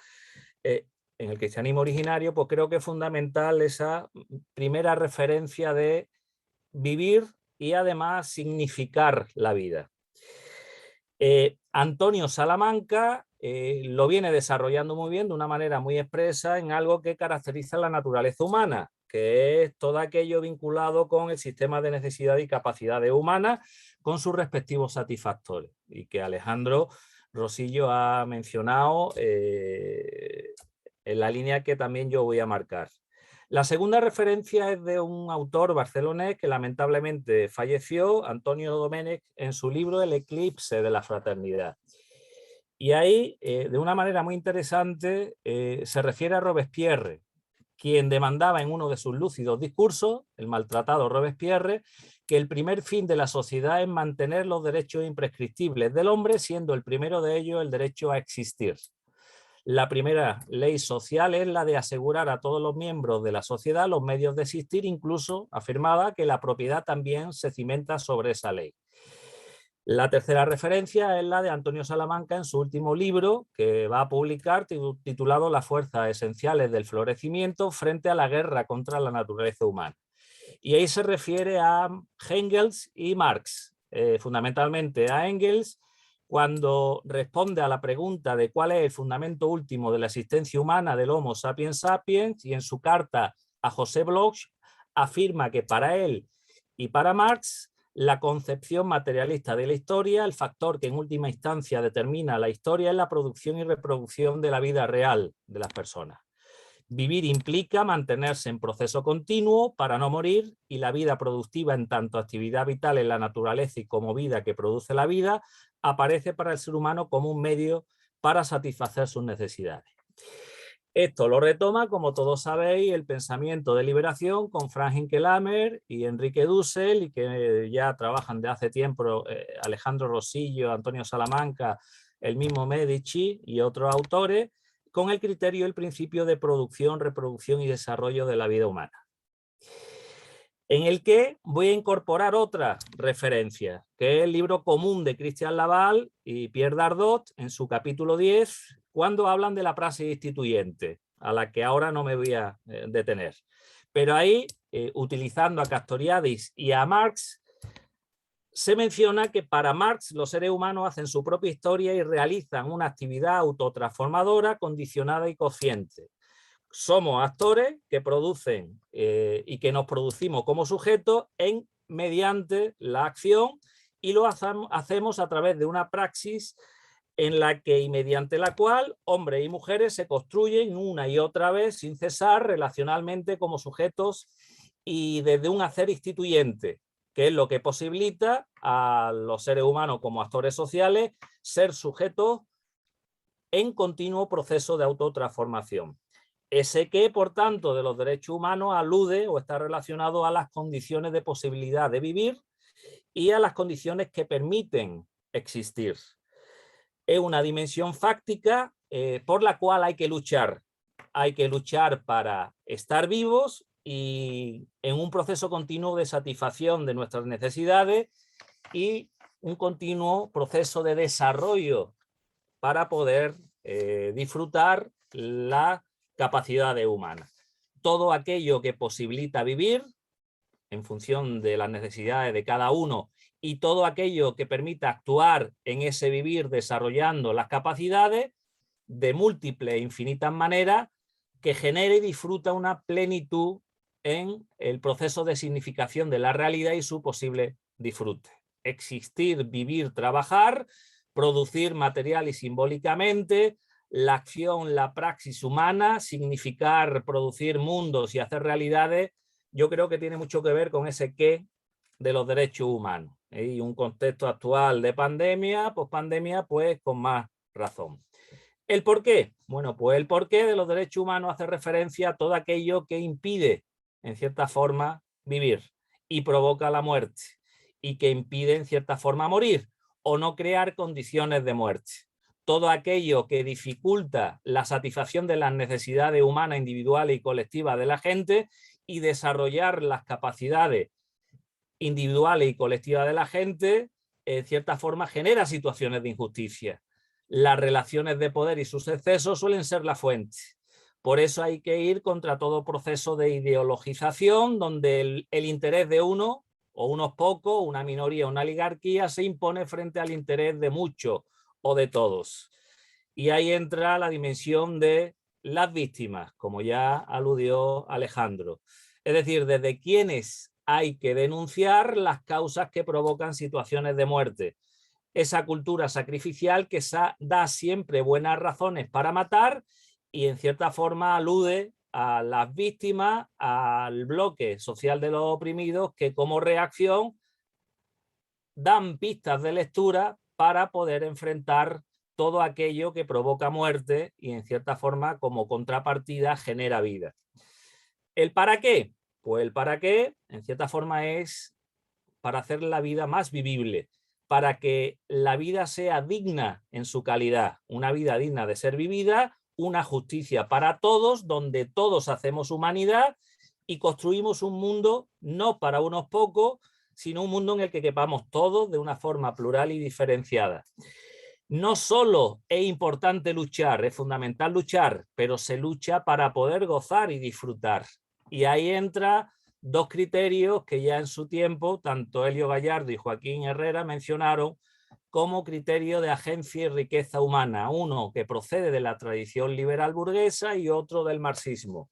en el cristianismo originario, pues creo que es fundamental esa primera referencia de vivir y además significar la vida. Antonio Salamanca lo viene desarrollando muy bien de una manera muy expresa en algo que caracteriza la naturaleza humana, que es todo aquello vinculado con el sistema de necesidades y capacidades humanas con sus respectivos satisfactores, y que Alejandro Rosillo ha mencionado en la línea que también yo voy a marcar. La segunda referencia es de un autor barcelonés que lamentablemente falleció, Antonio Domènech, en su libro El eclipse de la fraternidad. Y ahí, de una manera muy interesante, se refiere a Robespierre, quien demandaba en uno de sus lúcidos discursos, el maltratado Robespierre, que el primer fin de la sociedad es mantener los derechos imprescriptibles del hombre, siendo el primero de ellos el derecho a existir. La primera ley social es la de asegurar a todos los miembros de la sociedad los medios de existir, incluso afirmaba que la propiedad también se cimenta sobre esa ley. La tercera referencia es la de Antonio Salamanca en su último libro, que va a publicar, titulado Las fuerzas esenciales del florecimiento frente a la guerra contra la naturaleza humana. Y ahí se refiere a Engels y Marx, fundamentalmente a Engels, cuando responde a la pregunta de cuál es el fundamento último de la existencia humana del Homo sapiens sapiens, y en su carta a José Bloch afirma que para él y para Marx la concepción materialista de la historia, el factor que en última instancia determina la historia, es la producción y reproducción de la vida real de las personas. Vivir implica mantenerse en proceso continuo para no morir, y la vida productiva, en tanto actividad vital en la naturaleza y como vida que produce la vida, aparece para el ser humano como un medio para satisfacer sus necesidades. Esto lo retoma, como todos sabéis, el pensamiento de liberación con Franz Hinkelhammer y Enrique Dussel, y que ya trabajan de hace tiempo Alejandro Rosillo, Antonio Salamanca, el mismo Medici y otros autores, con el criterio y el principio de producción, reproducción y desarrollo de la vida humana, en el que voy a incorporar otra referencia, que es el libro común de Christian Laval y Pierre Dardot, en su capítulo 10, cuando hablan de la praxis instituyente, a la que ahora no me voy a detener. Pero ahí, utilizando a Castoriadis y a Marx, se menciona que para Marx los seres humanos hacen su propia historia y realizan una actividad autotransformadora, condicionada y consciente. Somos actores que producen y que nos producimos como sujetos mediante la acción, y lo hacemos a través de una praxis en la que y mediante la cual hombres y mujeres se construyen una y otra vez sin cesar relacionalmente como sujetos y desde un hacer instituyente, que es lo que posibilita a los seres humanos como actores sociales ser sujetos en continuo proceso de autotransformación. Ese que, por tanto, de los derechos humanos alude o está relacionado a las condiciones de posibilidad de vivir y a las condiciones que permiten existir. Es una dimensión fáctica por la cual hay que luchar. Hay que luchar para estar vivos y en un proceso continuo de satisfacción de nuestras necesidades y un continuo proceso de desarrollo para poder disfrutar la capacidades humanas. Todo aquello que posibilita vivir en función de las necesidades de cada uno y todo aquello que permita actuar en ese vivir desarrollando las capacidades de múltiples e infinitas maneras, que genere y disfruta una plenitud en el proceso de significación de la realidad y su posible disfrute. Existir, vivir, trabajar, producir material y simbólicamente, la acción, la praxis humana, significar, producir mundos y hacer realidades, yo creo que tiene mucho que ver con ese qué de los derechos humanos. Y un contexto actual de pandemia, pospandemia, pues con más razón. ¿El por qué? Bueno, pues el porqué de los derechos humanos hace referencia a todo aquello que impide, en cierta forma, vivir y provoca la muerte, y que impide, en cierta forma, morir o no crear condiciones de muerte. Todo aquello que dificulta la satisfacción de las necesidades humanas, individuales y colectivas de la gente y desarrollar las capacidades individuales y colectivas de la gente, en cierta forma genera situaciones de injusticia. Las relaciones de poder y sus excesos suelen ser la fuente. Por eso hay que ir contra todo proceso de ideologización donde el interés de uno o unos pocos, una minoría o una oligarquía se impone frente al interés de muchos o de todos. Y ahí entra la dimensión de las víctimas, como ya aludió Alejandro. Es decir, desde quienes hay que denunciar las causas que provocan situaciones de muerte. Esa cultura sacrificial que da siempre buenas razones para matar y en cierta forma alude a las víctimas, al bloque social de los oprimidos, que como reacción dan pistas de lectura para poder enfrentar todo aquello que provoca muerte y en cierta forma como contrapartida genera vida. ¿El para qué? Pues el para qué en cierta forma es para hacer la vida más vivible, para que la vida sea digna en su calidad, una vida digna de ser vivida, una justicia para todos, donde todos hacemos humanidad y construimos un mundo no para unos pocos, sino un mundo en el que quepamos todos de una forma plural y diferenciada. No solo es importante luchar, es fundamental luchar, pero se lucha para poder gozar y disfrutar. Y ahí entra dos criterios que ya en su tiempo tanto Elio Gallardo y Joaquín Herrera mencionaron como criterio de agencia y riqueza humana. Uno que procede de la tradición liberal burguesa y otro del marxismo.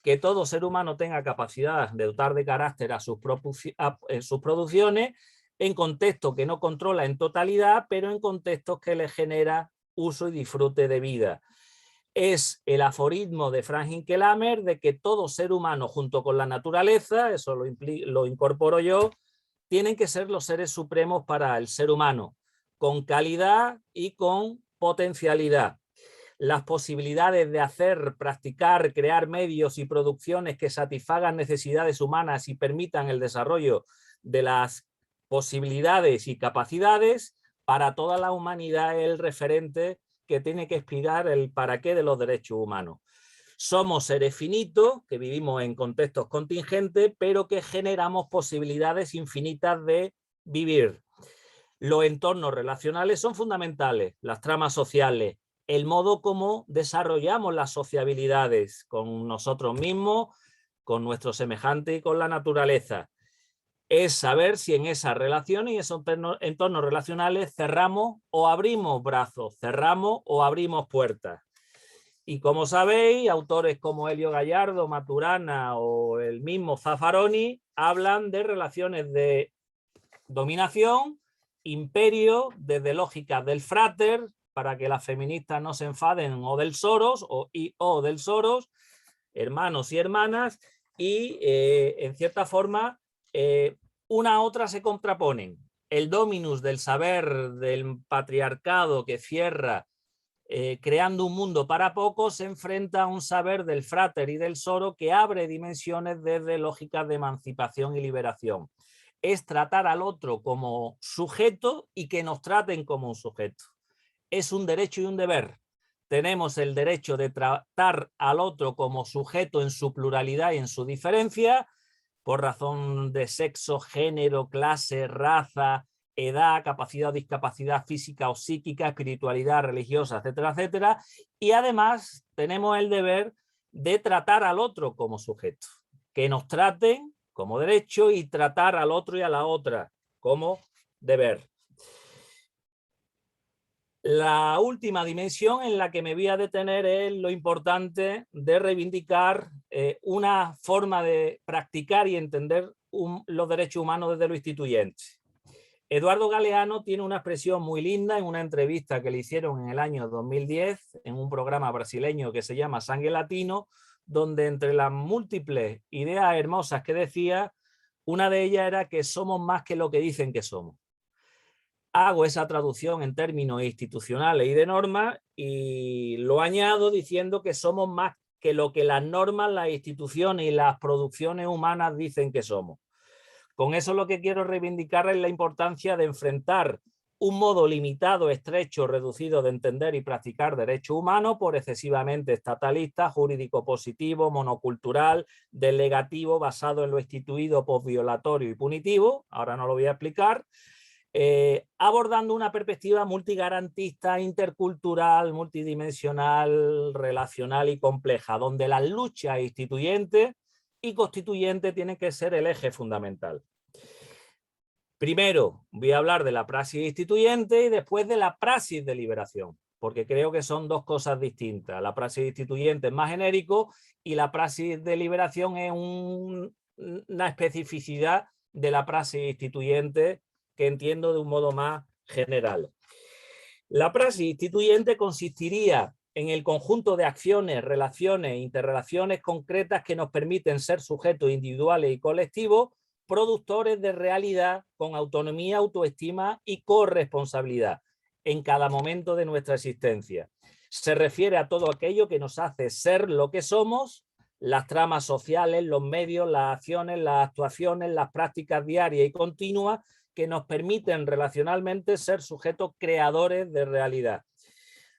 Que todo ser humano tenga capacidad de dotar de carácter a sus producciones en contextos que no controla en totalidad, pero en contextos que le genera uso y disfrute de vida. Es el aforismo de Frank Hinkelamer de que todo ser humano junto con la naturaleza, eso lo incorporo yo, tienen que ser los seres supremos para el ser humano, con calidad y con potencialidad. Las posibilidades de hacer, practicar, crear medios y producciones que satisfagan necesidades humanas y permitan el desarrollo de las posibilidades y capacidades para toda la humanidad es el referente que tiene que explicar el para qué de los derechos humanos. Somos seres finitos que vivimos en contextos contingentes, pero que generamos posibilidades infinitas de vivir. Los entornos relacionales son fundamentales, las tramas sociales, el modo como desarrollamos las sociabilidades con nosotros mismos, con nuestros semejantes y con la naturaleza. Es saber si en esas relaciones y esos entornos relacionales cerramos o abrimos brazos, cerramos o abrimos puertas. Y como sabéis, autores como Elio Gallardo, Maturana o el mismo Zaffaroni hablan de relaciones de dominación, imperio, desde lógicas del frater, para que las feministas no se enfaden, o del Soros, o del Soros, hermanos y hermanas, y en cierta forma una a otra se contraponen. El dominus del saber del patriarcado que cierra creando un mundo para pocos, se enfrenta a un saber del frater y del soro que abre dimensiones desde lógicas de emancipación y liberación. Es tratar al otro como sujeto y que nos traten como un sujeto. Es un derecho y un deber. Tenemos el derecho de tratar al otro como sujeto en su pluralidad y en su diferencia, por razón de sexo, género, clase, raza, edad, capacidad o discapacidad física o psíquica, espiritualidad religiosa, etcétera, etcétera. Y además tenemos el deber de tratar al otro como sujeto, que nos traten como derecho y tratar al otro y a la otra como deber. La última dimensión en la que me voy a detener es lo importante de reivindicar una forma de practicar y entender los derechos humanos desde lo instituyente. Eduardo Galeano tiene una expresión muy linda en una entrevista que le hicieron en el año 2010 en un programa brasileño que se llama Sangue Latino, donde entre las múltiples ideas hermosas que decía, una de ellas era que somos más que lo que dicen que somos. Hago esa traducción en términos institucionales y de normas y lo añado diciendo que somos más que lo que las normas, las instituciones y las producciones humanas dicen que somos. Con eso lo que quiero reivindicar es la importancia de enfrentar un modo limitado, estrecho, reducido de entender y practicar derechos humanos por excesivamente estatalista, jurídico positivo, monocultural, delegativo, basado en lo instituido, posviolatorio y punitivo. Ahora no lo voy a explicar. Abordando una perspectiva multigarantista, intercultural, multidimensional, relacional y compleja, donde las luchas instituyentes y constituyentes tienen que ser el eje fundamental. Primero voy a hablar de la praxis instituyente y después de la praxis de liberación, porque creo que son dos cosas distintas. La praxis instituyente es más genérico y la praxis de liberación es una especificidad de la praxis instituyente que entiendo de un modo más general. La praxis instituyente consistiría en el conjunto de acciones, relaciones e interrelaciones concretas que nos permiten ser sujetos individuales y colectivos, productores de realidad con autonomía, autoestima y corresponsabilidad en cada momento de nuestra existencia. Se refiere a todo aquello que nos hace ser lo que somos, las tramas sociales, los medios, las acciones, las actuaciones, las prácticas diarias y continuas que nos permiten relacionalmente ser sujetos creadores de realidad.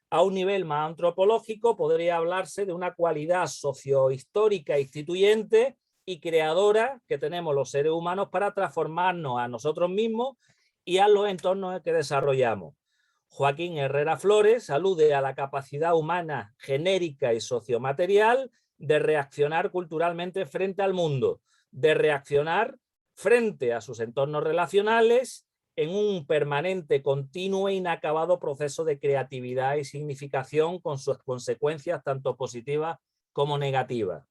A un nivel más antropológico podría hablarse de una cualidad sociohistórica instituyente y creadora que tenemos los seres humanos para transformarnos a nosotros mismos y a los entornos que desarrollamos. Joaquín Herrera Flores alude a la capacidad humana genérica y sociomaterial de reaccionar culturalmente frente al mundo, de reaccionar frente a sus entornos relacionales en un permanente, continuo e inacabado proceso de creatividad y significación con sus consecuencias tanto positivas como negativas.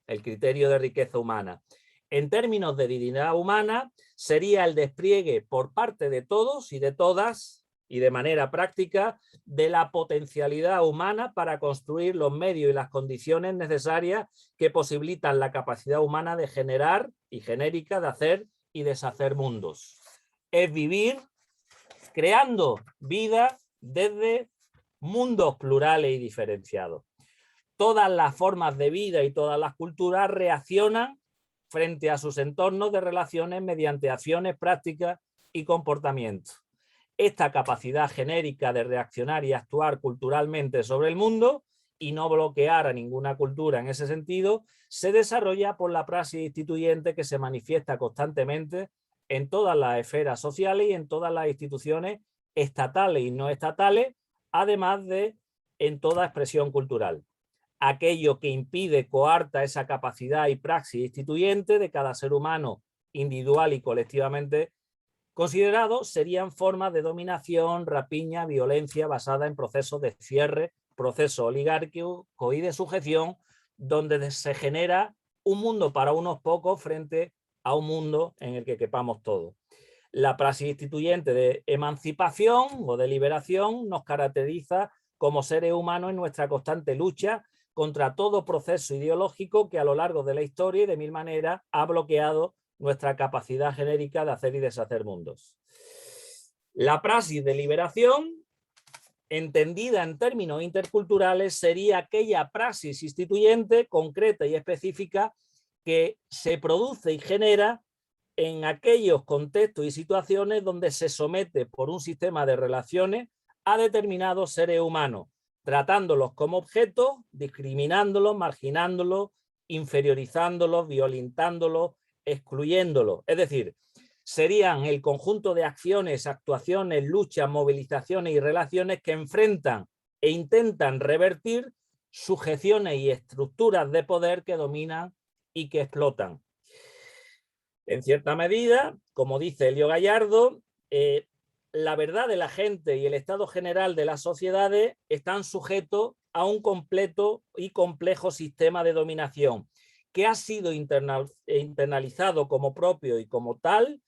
El criterio de riqueza humana. En términos de dignidad humana, sería el despliegue por parte de todos y de todas, y de manera práctica, de la potencialidad humana para construir los medios y las condiciones necesarias que posibilitan la capacidad humana de generar y genérica de hacer y deshacer mundos. Es vivir creando vida desde mundos plurales y diferenciados. Todas las formas de vida y todas las culturas reaccionan frente a sus entornos de relaciones mediante acciones, prácticas y comportamientos. esta capacidad genérica de reaccionar y actuar culturalmente sobre el mundo y no bloquear a ninguna cultura en ese sentido, se desarrolla por la praxis instituyente que se manifiesta constantemente en todas las esferas sociales y en todas las instituciones estatales y no estatales, además de en toda expresión cultural. Aquello que impide, coarta esa capacidad y praxis instituyente de cada ser humano individual y colectivamente considerado serían formas de dominación, rapiña, violencia basada en procesos de cierre, procesos oligárquicos y de sujeción, donde se genera un mundo para unos pocos frente a un mundo en el que quepamos todos. La praxis instituyente de emancipación o de liberación nos caracteriza como seres humanos en nuestra constante lucha contra todo proceso ideológico que a lo largo de la historia y de mil maneras ha bloqueado nuestra capacidad genérica de hacer y deshacer mundos. La praxis de liberación, entendida en términos interculturales, sería aquella praxis instituyente concreta y específica que se produce y genera en aquellos contextos y situaciones donde se somete por un sistema de relaciones a determinados seres humanos, tratándolos como objetos, discriminándolos, marginándolos, inferiorizándolo, violentándolo, excluyéndolo. Es decir, serían el conjunto de acciones, actuaciones, luchas, movilizaciones y relaciones que enfrentan e intentan revertir sujeciones y estructuras de poder que dominan y que explotan. En cierta medida, como dice Elio Gallardo, la verdad de la gente y el estado general de las sociedades están sujetos a un completo y complejo sistema de dominación que ha sido internalizado como propio y como tal,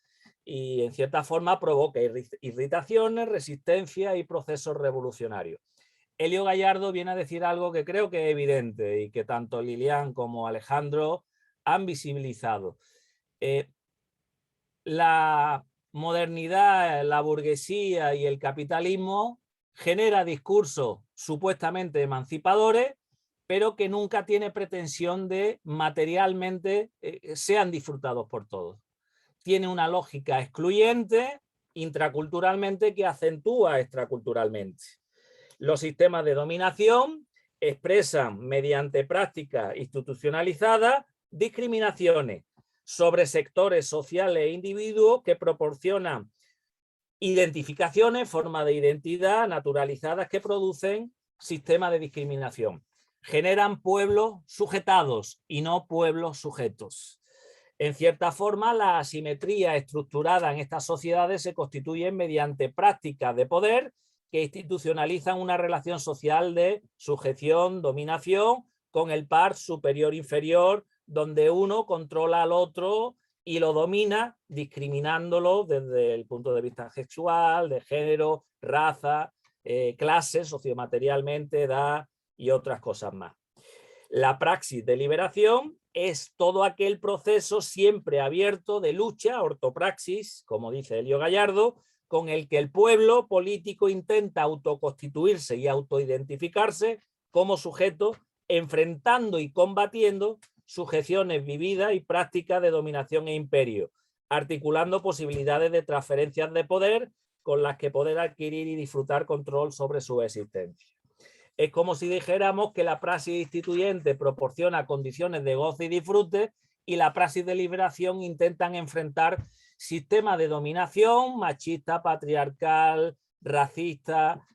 y en cierta forma provoca irritaciones, resistencia y procesos revolucionarios. Elio Gallardo viene a decir algo que creo que es evidente y que tanto Lilian como Alejandro han visibilizado. La modernidad, la burguesía y el capitalismo genera discursos supuestamente emancipadores, pero que nunca tiene pretensión de materialmente sean disfrutados por todos. Tiene una lógica excluyente intraculturalmente que acentúa extraculturalmente. Los sistemas de dominación expresan mediante prácticas institucionalizadas discriminaciones sobre sectores sociales e individuos que proporcionan identificaciones, formas de identidad naturalizadas que producen sistemas de discriminación. Generan pueblos sujetados y no pueblos sujetos. En cierta forma, la asimetría estructurada en estas sociedades se constituye mediante prácticas de poder que institucionalizan una relación social de sujeción, dominación, con el par superior-inferior, donde uno controla al otro y lo domina, discriminándolo desde el punto de vista sexual, de género, raza, clase, sociomaterialmente, edad y otras cosas más. La praxis de liberación es todo aquel proceso siempre abierto de lucha, ortopraxis, como dice Elio Gallardo, con el que el pueblo político intenta autoconstituirse y autoidentificarse como sujeto, enfrentando y combatiendo sujeciones vividas y prácticas de dominación e imperio, articulando posibilidades de transferencias de poder con las que poder adquirir y disfrutar control sobre su existencia. Es como si dijéramos que la praxis instituyente proporciona condiciones de goce y disfrute y la praxis de liberación intentan enfrentar sistemas de dominación machista, patriarcal, racista,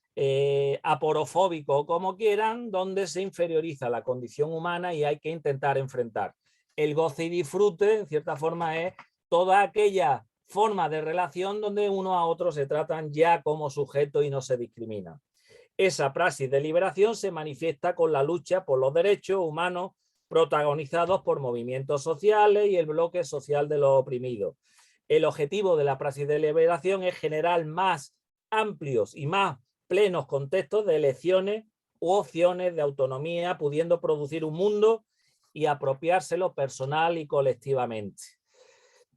aporofóbico, como quieran, donde se inferioriza la condición humana y hay que intentar enfrentar. El goce y disfrute, en cierta forma, es toda aquella forma de relación donde uno a otro se tratan ya como sujeto y no se discriminan. Esa praxis de liberación se manifiesta con la lucha por los derechos humanos protagonizados por movimientos sociales y el bloque social de los oprimidos. El objetivo de la praxis de liberación es generar más amplios y más plenos contextos de elecciones u opciones de autonomía, pudiendo producir un mundo y apropiárselo personal y colectivamente.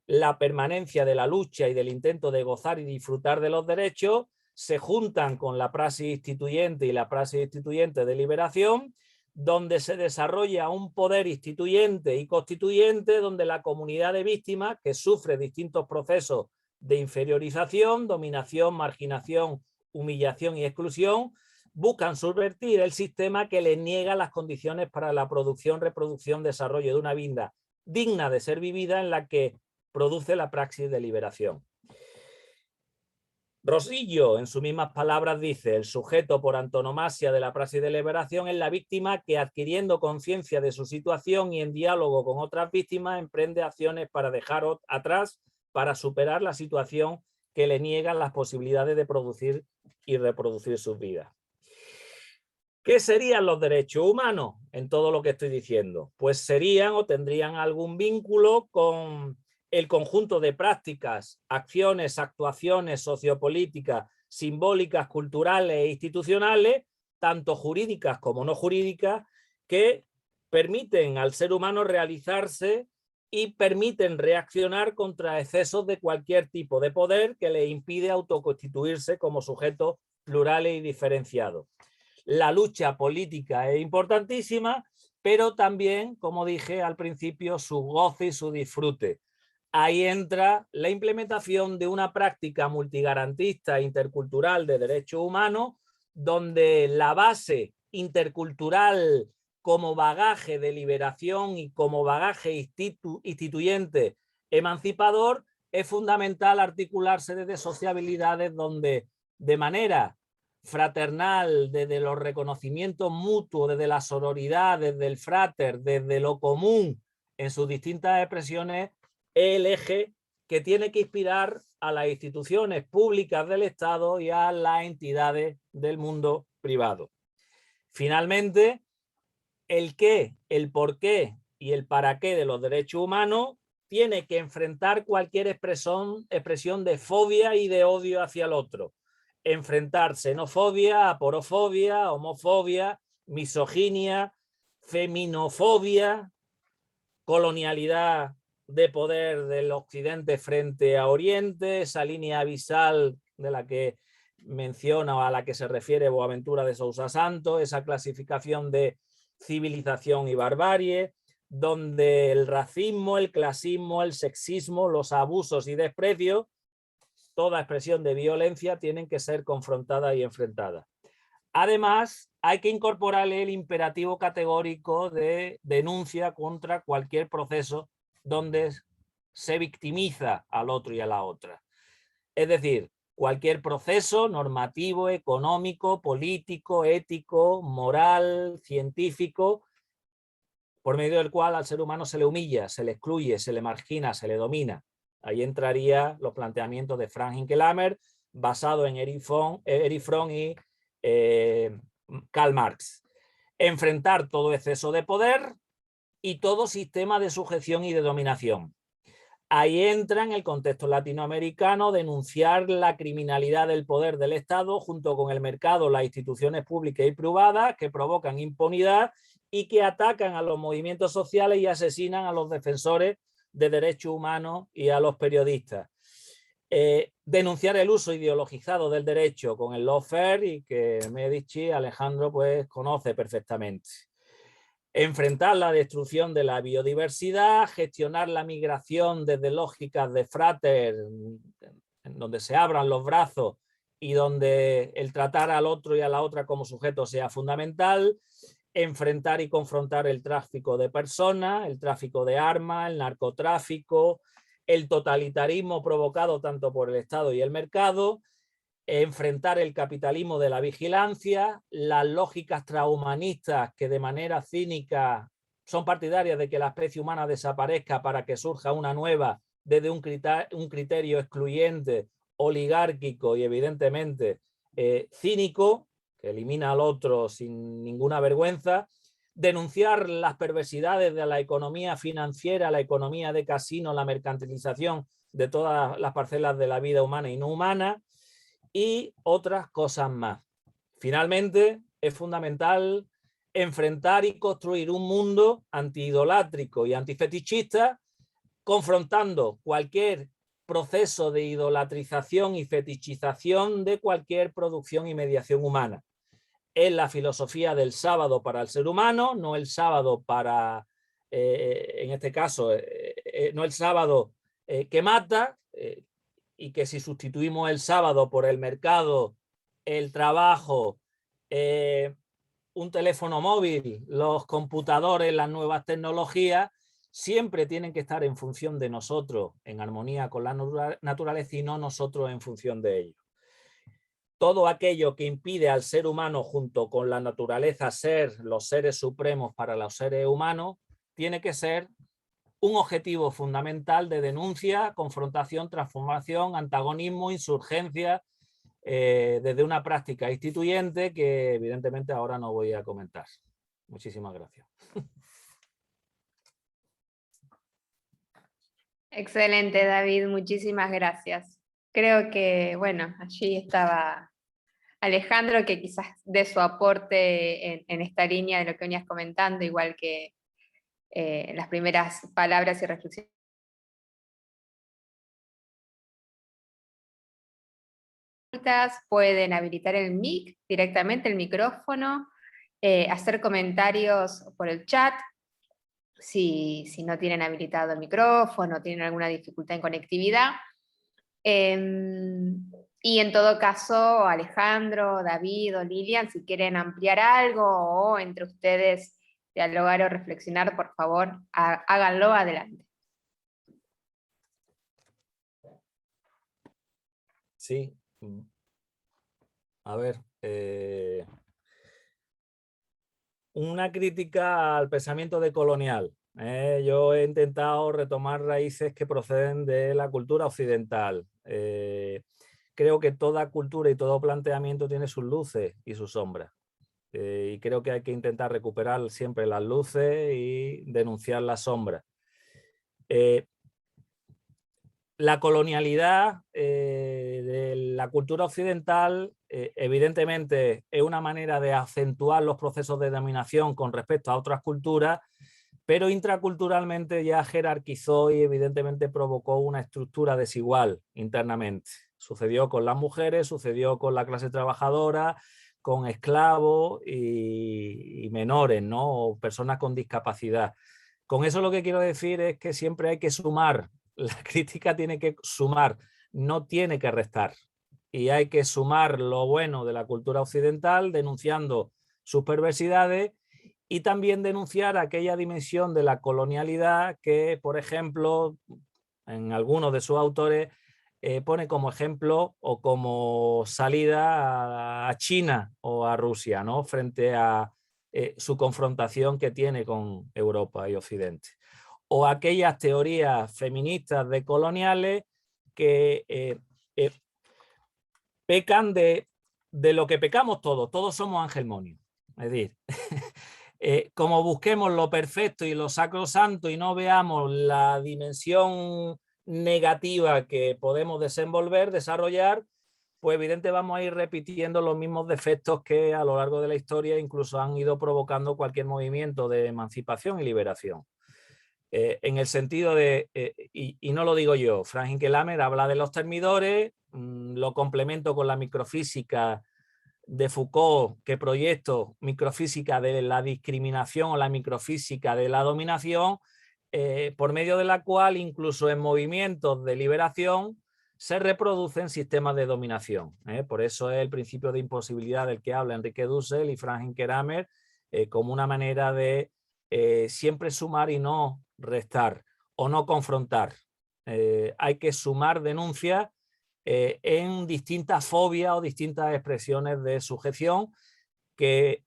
La permanencia de la lucha y del intento de gozar y disfrutar de los derechos se juntan con la praxis instituyente y la praxis instituyente de liberación, donde se desarrolla un poder instituyente y constituyente, donde la comunidad de víctimas que sufre distintos procesos de inferiorización, dominación, marginación, humillación y exclusión, buscan subvertir el sistema que les niega las condiciones para la producción, reproducción, desarrollo de una vida digna de ser vivida en la que produce la praxis de liberación. Rosillo, en sus mismas palabras, dice: el sujeto por antonomasia de la praxis de liberación es la víctima que, adquiriendo conciencia de su situación y en diálogo con otras víctimas, emprende acciones para dejar atrás, para superar la situación que le niega las posibilidades de producir y reproducir sus vidas. ¿Qué serían los derechos humanos en todo lo que estoy diciendo? Pues serían o tendrían algún vínculo con el conjunto de prácticas, acciones, actuaciones sociopolíticas, simbólicas, culturales e institucionales, tanto jurídicas como no jurídicas, que permiten al ser humano realizarse y permiten reaccionar contra excesos de cualquier tipo de poder que le impide autoconstituirse como sujetos plurales y diferenciados. La lucha política es importantísima, pero también, como dije al principio, su goce y su disfrute. Ahí entra la implementación de una práctica multigarantista intercultural de derechos humanos, donde la base intercultural como bagaje de liberación y como bagaje instituyente emancipador es fundamental articularse desde sociabilidades donde de manera fraternal, desde los reconocimientos mutuos, desde la sororidad, desde el frater, desde lo común en sus distintas expresiones, es el eje que tiene que inspirar a las instituciones públicas del Estado y a las entidades del mundo privado. Finalmente, el qué, el por qué y el para qué de los derechos humanos tiene que enfrentar cualquier expresión de fobia y de odio hacia el otro. Enfrentar xenofobia, aporofobia, homofobia, misoginia, feminofobia, colonialidad de poder del Occidente frente a Oriente, esa línea abisal de la que menciona o a la que se refiere Boaventura de Sousa Santos, esa clasificación de civilización y barbarie, donde el racismo, el clasismo, el sexismo, los abusos y desprecios, toda expresión de violencia, tienen que ser confrontadas y enfrentadas. Además, hay que incorporarle el imperativo categórico de denuncia contra cualquier proceso donde se victimiza al otro y a la otra. Es decir, cualquier proceso normativo, económico, político, ético, moral, científico, por medio del cual al ser humano se le humilla, se le excluye, se le margina, se le domina. Ahí entrarían los planteamientos de Frank Hinkelamer, basado en Erich Fromm y Karl Marx. Enfrentar todo exceso de poder y todo sistema de sujeción y de dominación. Ahí entra, en el contexto latinoamericano, denunciar la criminalidad del poder del Estado junto con el mercado, las instituciones públicas y privadas que provocan impunidad y que atacan a los movimientos sociales y asesinan a los defensores de derechos humanos y a los periodistas. Denunciar el uso ideologizado del derecho con el lawfare, y que Medici, Alejandro, pues conoce perfectamente. Enfrentar la destrucción de la biodiversidad, gestionar la migración desde lógicas de frater, en donde se abran los brazos y donde el tratar al otro y a la otra como sujeto sea fundamental. Enfrentar y confrontar el tráfico de personas, el tráfico de armas, el narcotráfico, el totalitarismo provocado tanto por el Estado y el mercado, enfrentar el capitalismo de la vigilancia, las lógicas transhumanistas que de manera cínica son partidarias de que la especie humana desaparezca para que surja una nueva desde un criterio excluyente, oligárquico y evidentemente cínico, que elimina al otro sin ninguna vergüenza. Denunciar las perversidades de la economía financiera, la economía de casino, la mercantilización de todas las parcelas de la vida humana y no humana, y otras cosas más. Finalmente, es fundamental enfrentar y construir un mundo antiidolátrico y antifetichista, confrontando cualquier proceso de idolatrización y fetichización de cualquier producción y mediación humana. Es la filosofía del sábado para el ser humano, no el sábado para, en este caso, no el sábado que mata, y que si sustituimos el sábado por el mercado, el trabajo, un teléfono móvil, los computadores, las nuevas tecnologías, siempre tienen que estar en función de nosotros, en armonía con la naturaleza y no nosotros en función de ellos. Todo aquello que impide al ser humano junto con la naturaleza ser los seres supremos para los seres humanos, tiene que ser un objetivo fundamental de denuncia, confrontación, transformación, antagonismo, insurgencia, desde una práctica instituyente que evidentemente ahora no voy a comentar. Muchísimas gracias. Excelente, David, muchísimas gracias. Creo que, bueno, allí estaba Alejandro, que quizás dé su aporte en esta línea de lo que venías comentando, igual que las primeras palabras y reflexiones. Pueden habilitar el mic directamente, el micrófono, hacer comentarios por el chat, si no tienen habilitado el micrófono, tienen alguna dificultad en conectividad. Y en todo caso, Alejandro, David o Lilian, si quieren ampliar algo o entre ustedes dialogar o reflexionar, por favor, háganlo, adelante. Sí. A ver, una crítica al pensamiento decolonial. Yo he intentado retomar raíces que proceden de la cultura occidental. Creo que toda cultura y todo planteamiento tiene sus luces y sus sombras. Y creo que hay que intentar recuperar siempre las luces y denunciar las sombras. La colonialidad de la cultura occidental evidentemente es una manera de acentuar los procesos de dominación con respecto a otras culturas, pero intraculturalmente ya jerarquizó y evidentemente provocó una estructura desigual internamente. Sucedió con las mujeres, sucedió con la clase trabajadora, con esclavos y menores, ¿no? O personas con discapacidad. Con eso lo que quiero decir es que siempre hay que sumar. La crítica tiene que sumar, no tiene que restar. Y hay que sumar lo bueno de la cultura occidental, denunciando sus perversidades y también denunciar aquella dimensión de la colonialidad que, por ejemplo, en algunos de sus autores pone como ejemplo o como salida a China o a Rusia, ¿no? Frente a su confrontación que tiene con Europa y Occidente. O aquellas teorías feministas decoloniales que pecan de lo que pecamos todos somos angelmonios. Es decir, como busquemos lo perfecto y lo sacrosanto y no veamos la dimensión negativa que podemos desarrollar, pues evidentemente vamos a ir repitiendo los mismos defectos que a lo largo de la historia incluso han ido provocando cualquier movimiento de emancipación y liberación. En el sentido de, y no lo digo yo, Frank Hinkelamer habla de los termidores, lo complemento con la microfísica de Foucault, que proyecto microfísica de la discriminación o la microfísica de la dominación, por medio de la cual incluso en movimientos de liberación se reproducen sistemas de dominación. Por eso es el principio de imposibilidad del que habla Enrique Dussel y Frank Hinkelamer, como una manera de siempre sumar y no restar o no confrontar. Hay que sumar denuncias en distintas fobias o distintas expresiones de sujeción que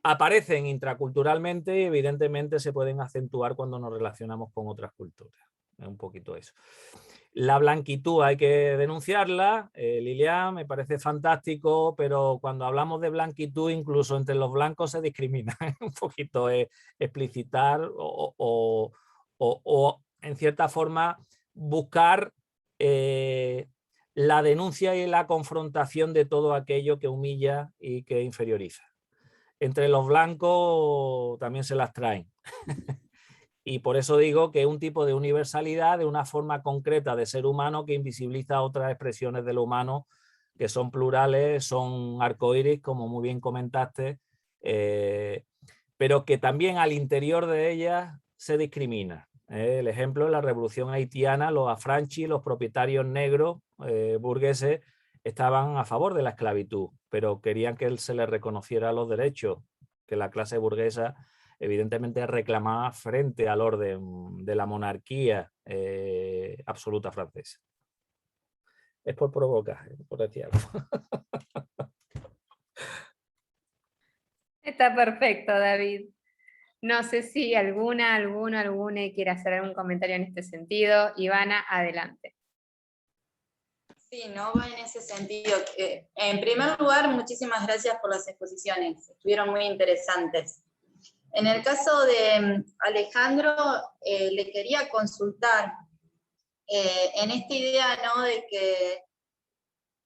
aparecen intraculturalmente y evidentemente se pueden acentuar cuando nos relacionamos con otras culturas. Es un poquito eso. La blanquitud hay que denunciarla, Lilian, me parece fantástico, pero cuando hablamos de blanquitud, incluso entre los blancos se discrimina. Un poquito explicitar o en cierta forma buscar la denuncia y la confrontación de todo aquello que humilla y que inferioriza. Entre los blancos también se las traen. Y por eso digo que es un tipo de universalidad, de una forma concreta de ser humano que invisibiliza otras expresiones de lo humano que son plurales, son arcoíris, como muy bien comentaste, pero que también al interior de ellas se discrimina. El ejemplo, en la revolución haitiana, los afranchi, los propietarios negros burgueses, estaban a favor de la esclavitud, pero querían que se les reconociera los derechos que la clase burguesa evidentemente reclamaba frente al orden de la monarquía absoluta francesa. Es por provocar, por decir algo. Está perfecto, David. No sé si alguno quiere hacer algún comentario en este sentido. Ivana, adelante. Sí, no va en ese sentido. En primer lugar, muchísimas gracias por las exposiciones, estuvieron muy interesantes. En el caso de Alejandro, le quería consultar en esta idea, ¿no?, de que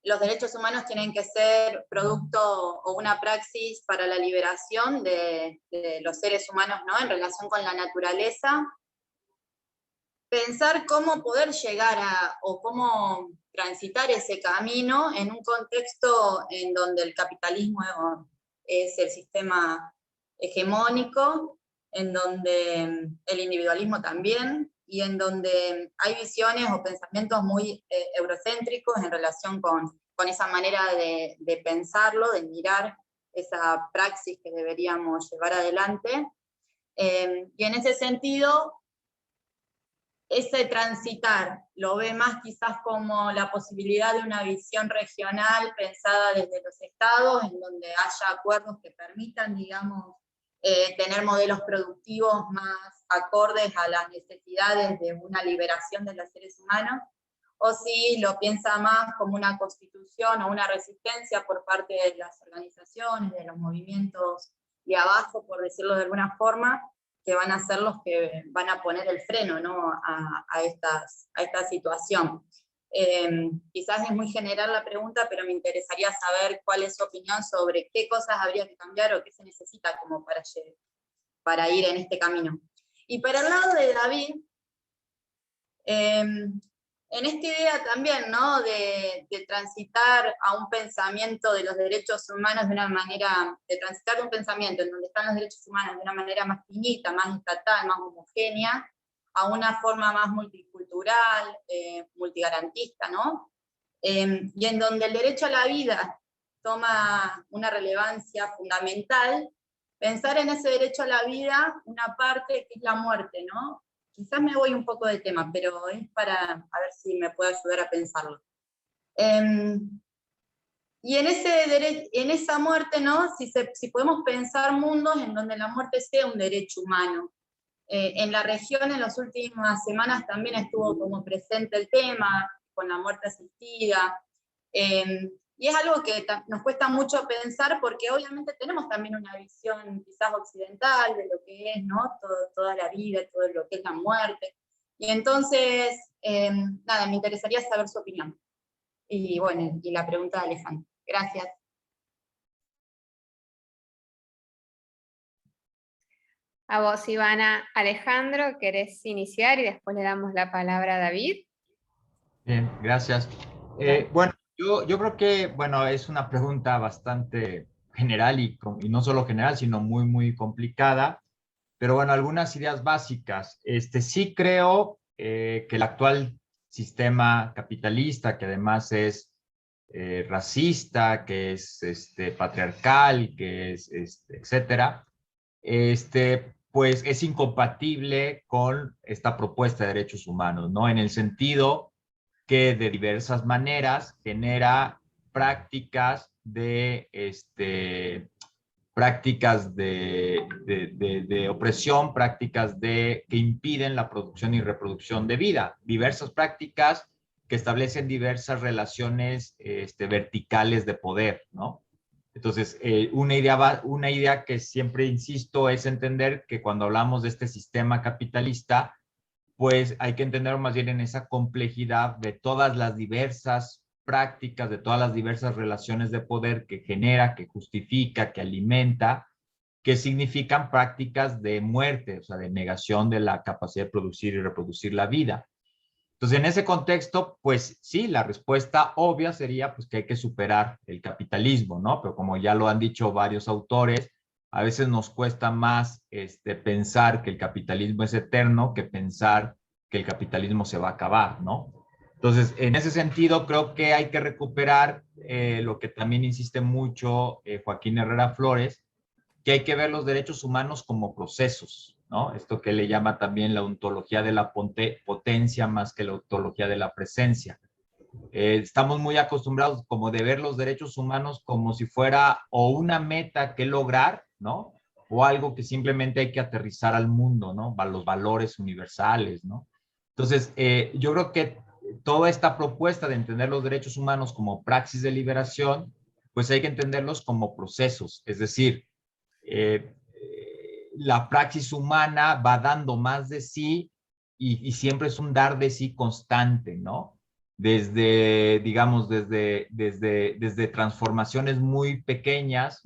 los derechos humanos tienen que ser producto o una praxis para la liberación de los seres humanos, ¿no?, en relación con la naturaleza. Pensar cómo poder llegar o cómo transitar ese camino en un contexto en donde el capitalismo es el sistema hegemónico, en donde el individualismo también, y en donde hay visiones o pensamientos muy eurocéntricos en relación con esa manera de pensarlo, de mirar esa praxis que deberíamos llevar adelante. Y en ese sentido, ese transitar lo ve más quizás como la posibilidad de una visión regional pensada desde los estados, en donde haya acuerdos que permitan, digamos, tener modelos productivos más acordes a las necesidades de una liberación de los seres humanos, o si lo piensa más como una constitución o una resistencia por parte de las organizaciones, de los movimientos de abajo, por decirlo de alguna forma, que van a ser los que van a poner el freno, ¿no?, a esta situación. Quizás es muy general la pregunta, pero me interesaría saber cuál es su opinión sobre qué cosas habría que cambiar o qué se necesita como para ir en este camino. Y para el lado de David, en esta idea también, ¿no?, de transitar a un pensamiento de los derechos humanos de una manera, de transitar de un pensamiento en donde están los derechos humanos de una manera más finita, más estatal, más homogénea, a una forma más multicultural, multigarantista, ¿no? Y en donde el derecho a la vida toma una relevancia fundamental, pensar en ese derecho a la vida una parte que es la muerte, ¿no? Quizás me voy un poco de tema, pero es para a ver si me puede ayudar a pensarlo. Y en esa muerte, ¿no?, si podemos pensar mundos en donde la muerte sea un derecho humano. En la región en las últimas semanas también estuvo como presente el tema, con la muerte asistida, y es algo que nos cuesta mucho pensar porque obviamente tenemos también una visión quizás occidental de lo que es, ¿no?, toda la vida, todo lo que es la muerte. Y entonces, nada, me interesaría saber su opinión. Y bueno, y la pregunta de Alejandro. Gracias. A vos, Ivana. Alejandro, ¿querés iniciar y después le damos la palabra a David? Bien, gracias. Bueno, yo creo que, bueno, es una pregunta bastante general y no solo general, sino muy, muy complicada. Pero bueno, algunas ideas básicas. Sí creo que el actual sistema capitalista, que además es racista, que es patriarcal, que es etcétera, pues es incompatible con esta propuesta de derechos humanos, ¿no? En el sentido que de diversas maneras genera prácticas de opresión, prácticas que impiden la producción y reproducción de vida, diversas prácticas que establecen diversas relaciones verticales de poder, ¿no? Entonces, una idea que siempre insisto es entender que cuando hablamos de este sistema capitalista, pues hay que entender más bien en esa complejidad de todas las diversas prácticas, de todas las diversas relaciones de poder que genera, que justifica, que alimenta, que significan prácticas de muerte, o sea, de negación de la capacidad de producir y reproducir la vida. Entonces, en ese contexto, pues sí, la respuesta obvia sería pues que hay que superar el capitalismo, ¿no? Pero como ya lo han dicho varios autores, a veces nos cuesta más pensar que el capitalismo es eterno que pensar que el capitalismo se va a acabar, ¿no? Entonces, en ese sentido, creo que hay que recuperar lo que también insiste mucho Joaquín Herrera Flores, que hay que ver los derechos humanos como procesos, ¿no? Esto que le llama también la ontología de la potencia más que la ontología de la presencia. Estamos muy acostumbrados como de ver los derechos humanos como si fuera o una meta que lograr, ¿no? O algo que simplemente hay que aterrizar al mundo, ¿no? A los valores universales, ¿no? Entonces, yo creo que toda esta propuesta de entender los derechos humanos como praxis de liberación, pues hay que entenderlos como procesos, es decir, la praxis humana va dando más de sí y siempre es un dar de sí constante, ¿no? Desde, digamos, desde transformaciones muy pequeñas,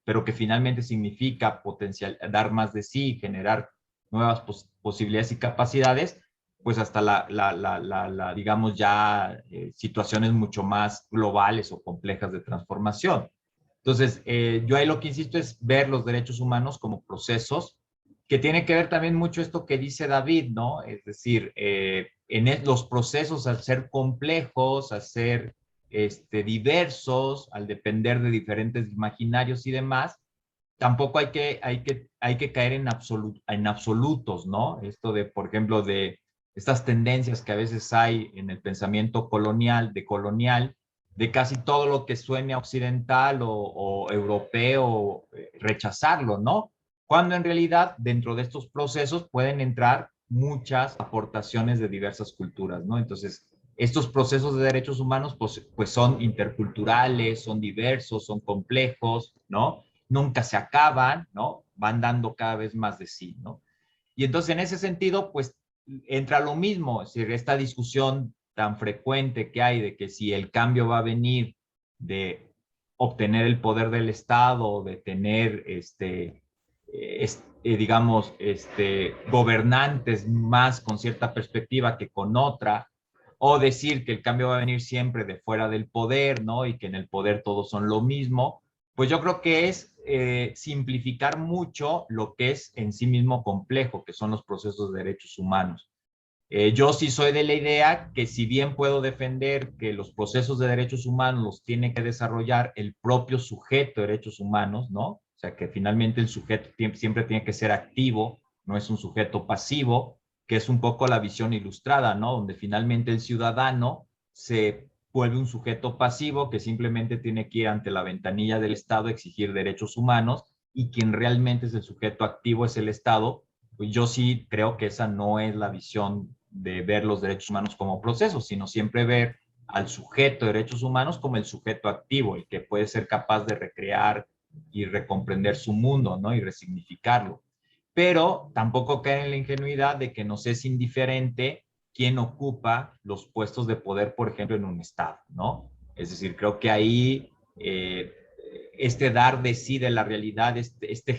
pero que finalmente significa dar más de sí, generar nuevas posibilidades y capacidades, pues hasta digamos, ya situaciones mucho más globales o complejas de transformación. Entonces, yo ahí lo que insisto es ver los derechos humanos como procesos, que tiene que ver también mucho esto que dice David, ¿no? Es decir, los procesos al ser complejos, al ser diversos, al depender de diferentes imaginarios y demás, tampoco hay que caer en absolutos, ¿no? Esto de, por ejemplo, de estas tendencias que a veces hay en el pensamiento colonial, de casi todo lo que suene occidental o europeo, rechazarlo, ¿no? Cuando en realidad dentro de estos procesos pueden entrar muchas aportaciones de diversas culturas, ¿no? Entonces, estos procesos de derechos humanos pues son interculturales, son diversos, son complejos, ¿no? Nunca se acaban, ¿no? Van dando cada vez más de sí, ¿no? Y entonces en ese sentido, pues entra lo mismo, es decir, esta discusión tan frecuente que hay de que si el cambio va a venir de obtener el poder del Estado, de tener, digamos, gobernantes más con cierta perspectiva que con otra, o decir que el cambio va a venir siempre de fuera del poder, ¿no? Y que en el poder todos son lo mismo, pues yo creo que es simplificar mucho lo que es en sí mismo complejo, que son los procesos de derechos humanos. Yo sí soy de la idea que si bien puedo defender que los procesos de derechos humanos los tiene que desarrollar el propio sujeto de derechos humanos, ¿no? O sea, que finalmente el sujeto siempre tiene que ser activo, no es un sujeto pasivo, que es un poco la visión ilustrada, ¿no? Donde finalmente el ciudadano se vuelve un sujeto pasivo que simplemente tiene que ir ante la ventanilla del Estado a exigir derechos humanos y quien realmente es el sujeto activo es el Estado. Pues yo sí creo que esa no es la visión de ver los derechos humanos como procesos, sino siempre ver al sujeto de derechos humanos como el sujeto activo, el que puede ser capaz de recrear y recomprender su mundo, ¿no? Y resignificarlo. Pero tampoco caer en la ingenuidad de que nos es indiferente quién ocupa los puestos de poder, por ejemplo, en un Estado, ¿no? Es decir, creo que ahí dar de sí de la realidad,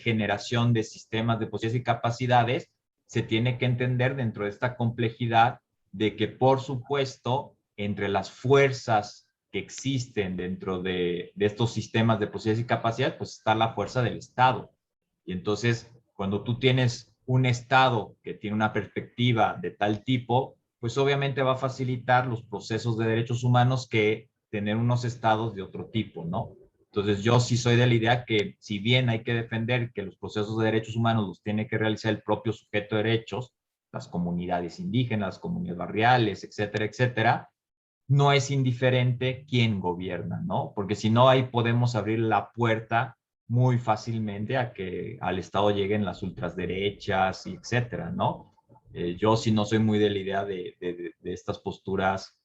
generación de sistemas de posibilidades y capacidades, se tiene que entender dentro de esta complejidad de que, por supuesto, entre las fuerzas que existen dentro de estos sistemas de posibilidades y capacidades, pues está la fuerza del Estado. Y entonces, cuando tú tienes un Estado que tiene una perspectiva de tal tipo, pues obviamente va a facilitar los procesos de derechos humanos que tener unos estados de otro tipo, ¿no? Entonces yo sí soy de la idea que si bien hay que defender que los procesos de derechos humanos los tiene que realizar el propio sujeto de derechos, las comunidades indígenas, las comunidades barriales, etcétera, etcétera, no es indiferente quién gobierna, ¿no? Porque si no, ahí podemos abrir la puerta muy fácilmente a que al Estado lleguen las ultraderechas, y etcétera, ¿no? Yo sí no soy muy de la idea de estas posturas,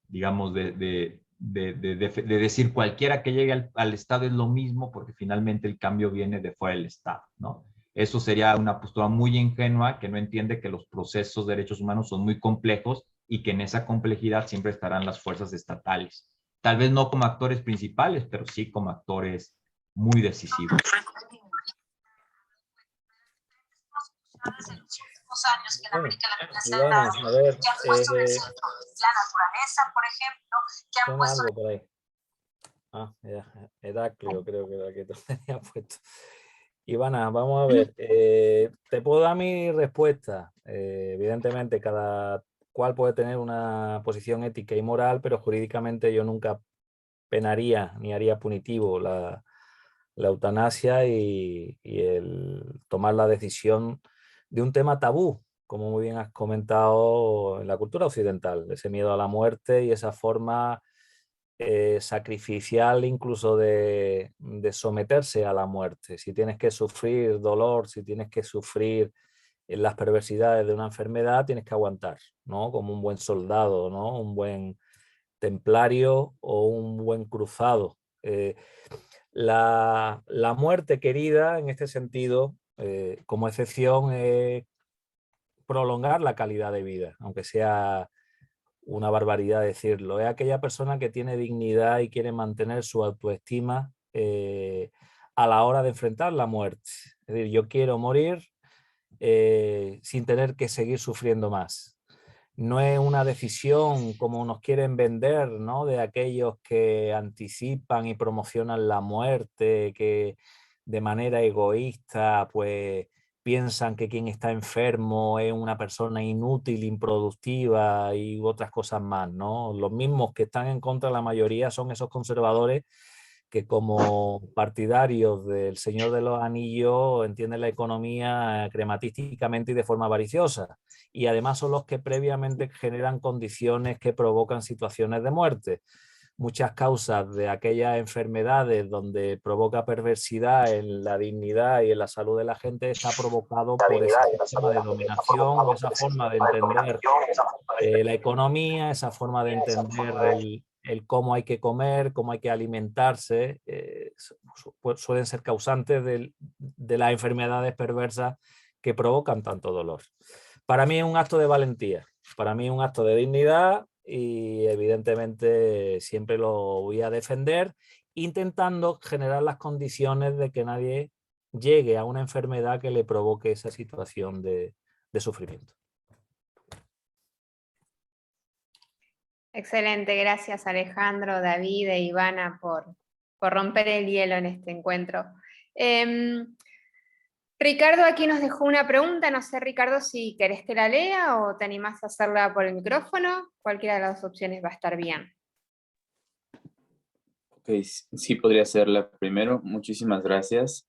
digamos, de decir cualquiera que llegue al Estado es lo mismo, porque finalmente el cambio viene de fuera del Estado, ¿no? Eso sería una postura muy ingenua que no entiende que los procesos de derechos humanos son muy complejos y que en esa complejidad siempre estarán las fuerzas estatales. Tal vez no como actores principales, pero sí como actores muy decisivos. En los últimos años que en América Latina se han dado, que han puesto en el centro la naturaleza, por ejemplo, que han puesto... Algo por ahí. Ah, Heraclio creo que era que te tenía puesto. Ivana, vamos a ver. Te puedo dar mi respuesta. Evidentemente, cada cual puede tener una posición ética y moral, pero jurídicamente yo nunca penaría ni haría punitivo la eutanasia y el tomar la decisión de un tema tabú, como muy bien has comentado, en la cultura occidental, ese miedo a la muerte y esa forma sacrificial incluso de someterse a la muerte. Si tienes que sufrir dolor, si tienes que sufrir las perversidades de una enfermedad, tienes que aguantar, ¿no? Como un buen soldado, ¿no? Un buen templario o un buen cruzado. La muerte querida, en este sentido, como excepción, es prolongar la calidad de vida, aunque sea una barbaridad decirlo. Es aquella persona que tiene dignidad y quiere mantener su autoestima a la hora de enfrentar la muerte. Es decir, yo quiero morir sin tener que seguir sufriendo más. No es una decisión como nos quieren vender, ¿no? De aquellos que anticipan y promocionan la muerte, que de manera egoísta, pues piensan que quien está enfermo es una persona inútil, improductiva y otras cosas más, ¿no? Los mismos que están en contra de la mayoría son esos conservadores que como partidarios del Señor de los Anillos entienden la economía crematísticamente y de forma avariciosa. Y además son los que previamente generan condiciones que provocan situaciones de muerte. Muchas causas de aquellas enfermedades donde provoca perversidad en la dignidad y en la salud de la gente está provocado por ese sistema de dominación, esa forma de entender la economía, esa forma de entender el cómo hay que comer, cómo hay que alimentarse, suelen ser causantes de las enfermedades perversas que provocan tanto dolor. Para mí es un acto de valentía, para mí es un acto de dignidad y evidentemente siempre lo voy a defender, intentando generar las condiciones de que nadie llegue a una enfermedad que le provoque esa situación de sufrimiento. Excelente, gracias Alejandro, David e Ivana por romper el hielo en este encuentro. Ricardo aquí nos dejó una pregunta, no sé Ricardo si querés que la lea o te animás a hacerla por el micrófono, cualquiera de las opciones va a estar bien. Ok, sí podría hacerla primero. Muchísimas gracias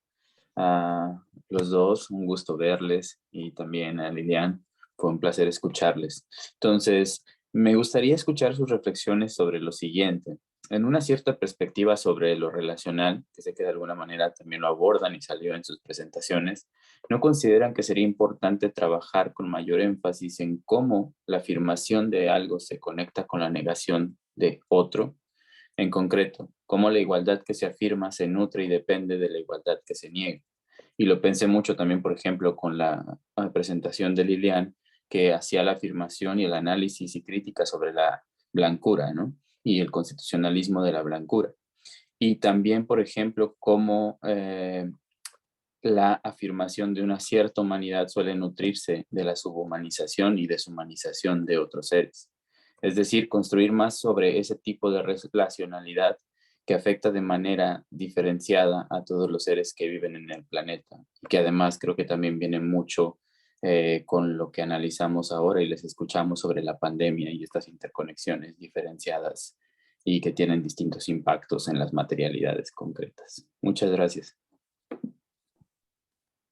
a los dos, un gusto verles y también a Lilian, fue un placer escucharles. Entonces, me gustaría escuchar sus reflexiones sobre lo siguiente. En una cierta perspectiva sobre lo relacional, que sé que de alguna manera también lo abordan y salió en sus presentaciones, ¿no consideran que sería importante trabajar con mayor énfasis en cómo la afirmación de algo se conecta con la negación de otro? En concreto, cómo la igualdad que se afirma se nutre y depende de la igualdad que se niega. Y lo pensé mucho también, por ejemplo, con la presentación de Lilian, que hacía la afirmación y el análisis y crítica sobre la blancura, ¿no? Y el constitucionalismo de la blancura. Y también, por ejemplo, cómo la afirmación de una cierta humanidad suele nutrirse de la subhumanización y deshumanización de otros seres. Es decir, construir más sobre ese tipo de relacionalidad que afecta de manera diferenciada a todos los seres que viven en el planeta, y que además creo que también viene mucho con lo que analizamos ahora y les escuchamos sobre la pandemia y estas interconexiones diferenciadas y que tienen distintos impactos en las materialidades concretas. Muchas gracias.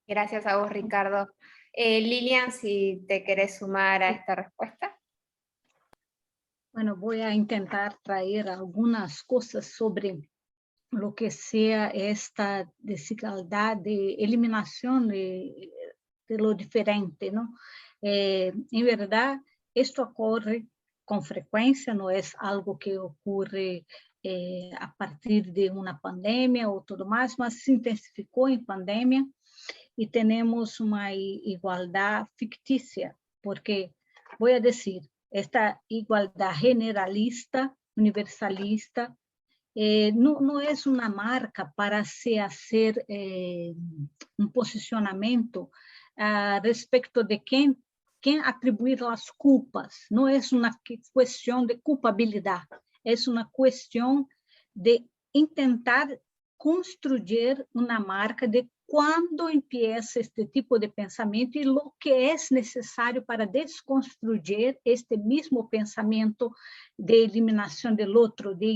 Gracias a vos, Ricardo. Lilian, si te querés sumar a esta respuesta. Bueno, voy a intentar traer algunas cosas sobre lo que sea esta desigualdad de eliminación de lo diferente, ¿no? En verdad, esto ocurre con frecuencia, no es algo que ocurre a partir de una pandemia o todo más, mas se intensificó en pandemia y tenemos una igualdad ficticia, porque voy a decir, esta igualdad generalista, universalista, no es una marca para se hacer un posicionamiento respecto de quién atribuir las culpas. No es una cuestión de culpabilidad, es una cuestión de intentar construir una marca de cuándo empieza este tipo de pensamiento y lo que es necesario para desconstruir este mismo pensamiento de eliminación del otro, de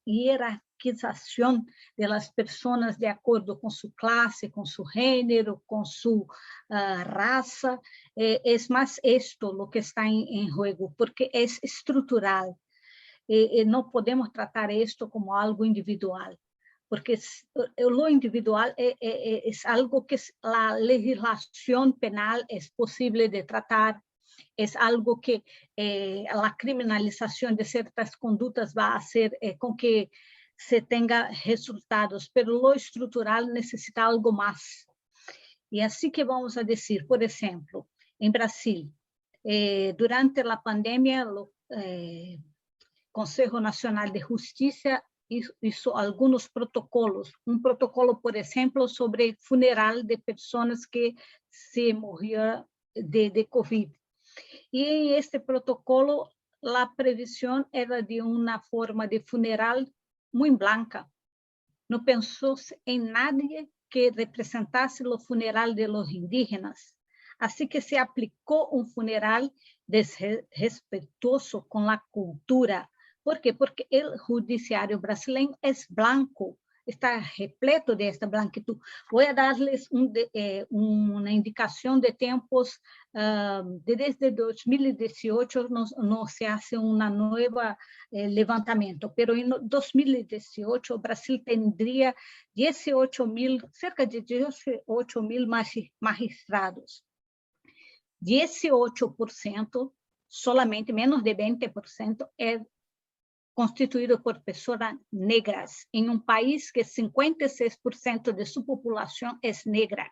jerarquización de las personas de acuerdo con su clase, con su género, con su raza. Es más esto lo que está en juego, porque es estructural. No podemos tratar esto como algo individual, porque lo individual es algo que la legislación penal es posible de tratar, es algo que la criminalización de ciertas conductas va a hacer con que se tenga resultados, pero lo estructural necesita algo más. Y así que vamos a decir, por ejemplo, en Brasil, durante la pandemia, Consejo Nacional de Justicia hizo algunos protocolos. Un protocolo, por ejemplo, sobre funeral de personas que se morían de COVID. Y en este protocolo, la previsión era de una forma de funeral muy blanca. No pensó en nadie que representase lo funeral de los indígenas. Así que se aplicó un funeral desrespetuoso con la cultura. ¿Por qué? Porque el judiciario brasileño es blanco, está repleto de esta blanquitud. Voy a darles una indicación de tiempos. Desde 2018 no se hace una nueva levantamiento, pero en 2018 Brasil tendría 18.000, cerca de 18.000 magistrados. 18%, solamente menos de 20%, é constituído por pessoas negras, em um país que 56% de sua população é negra.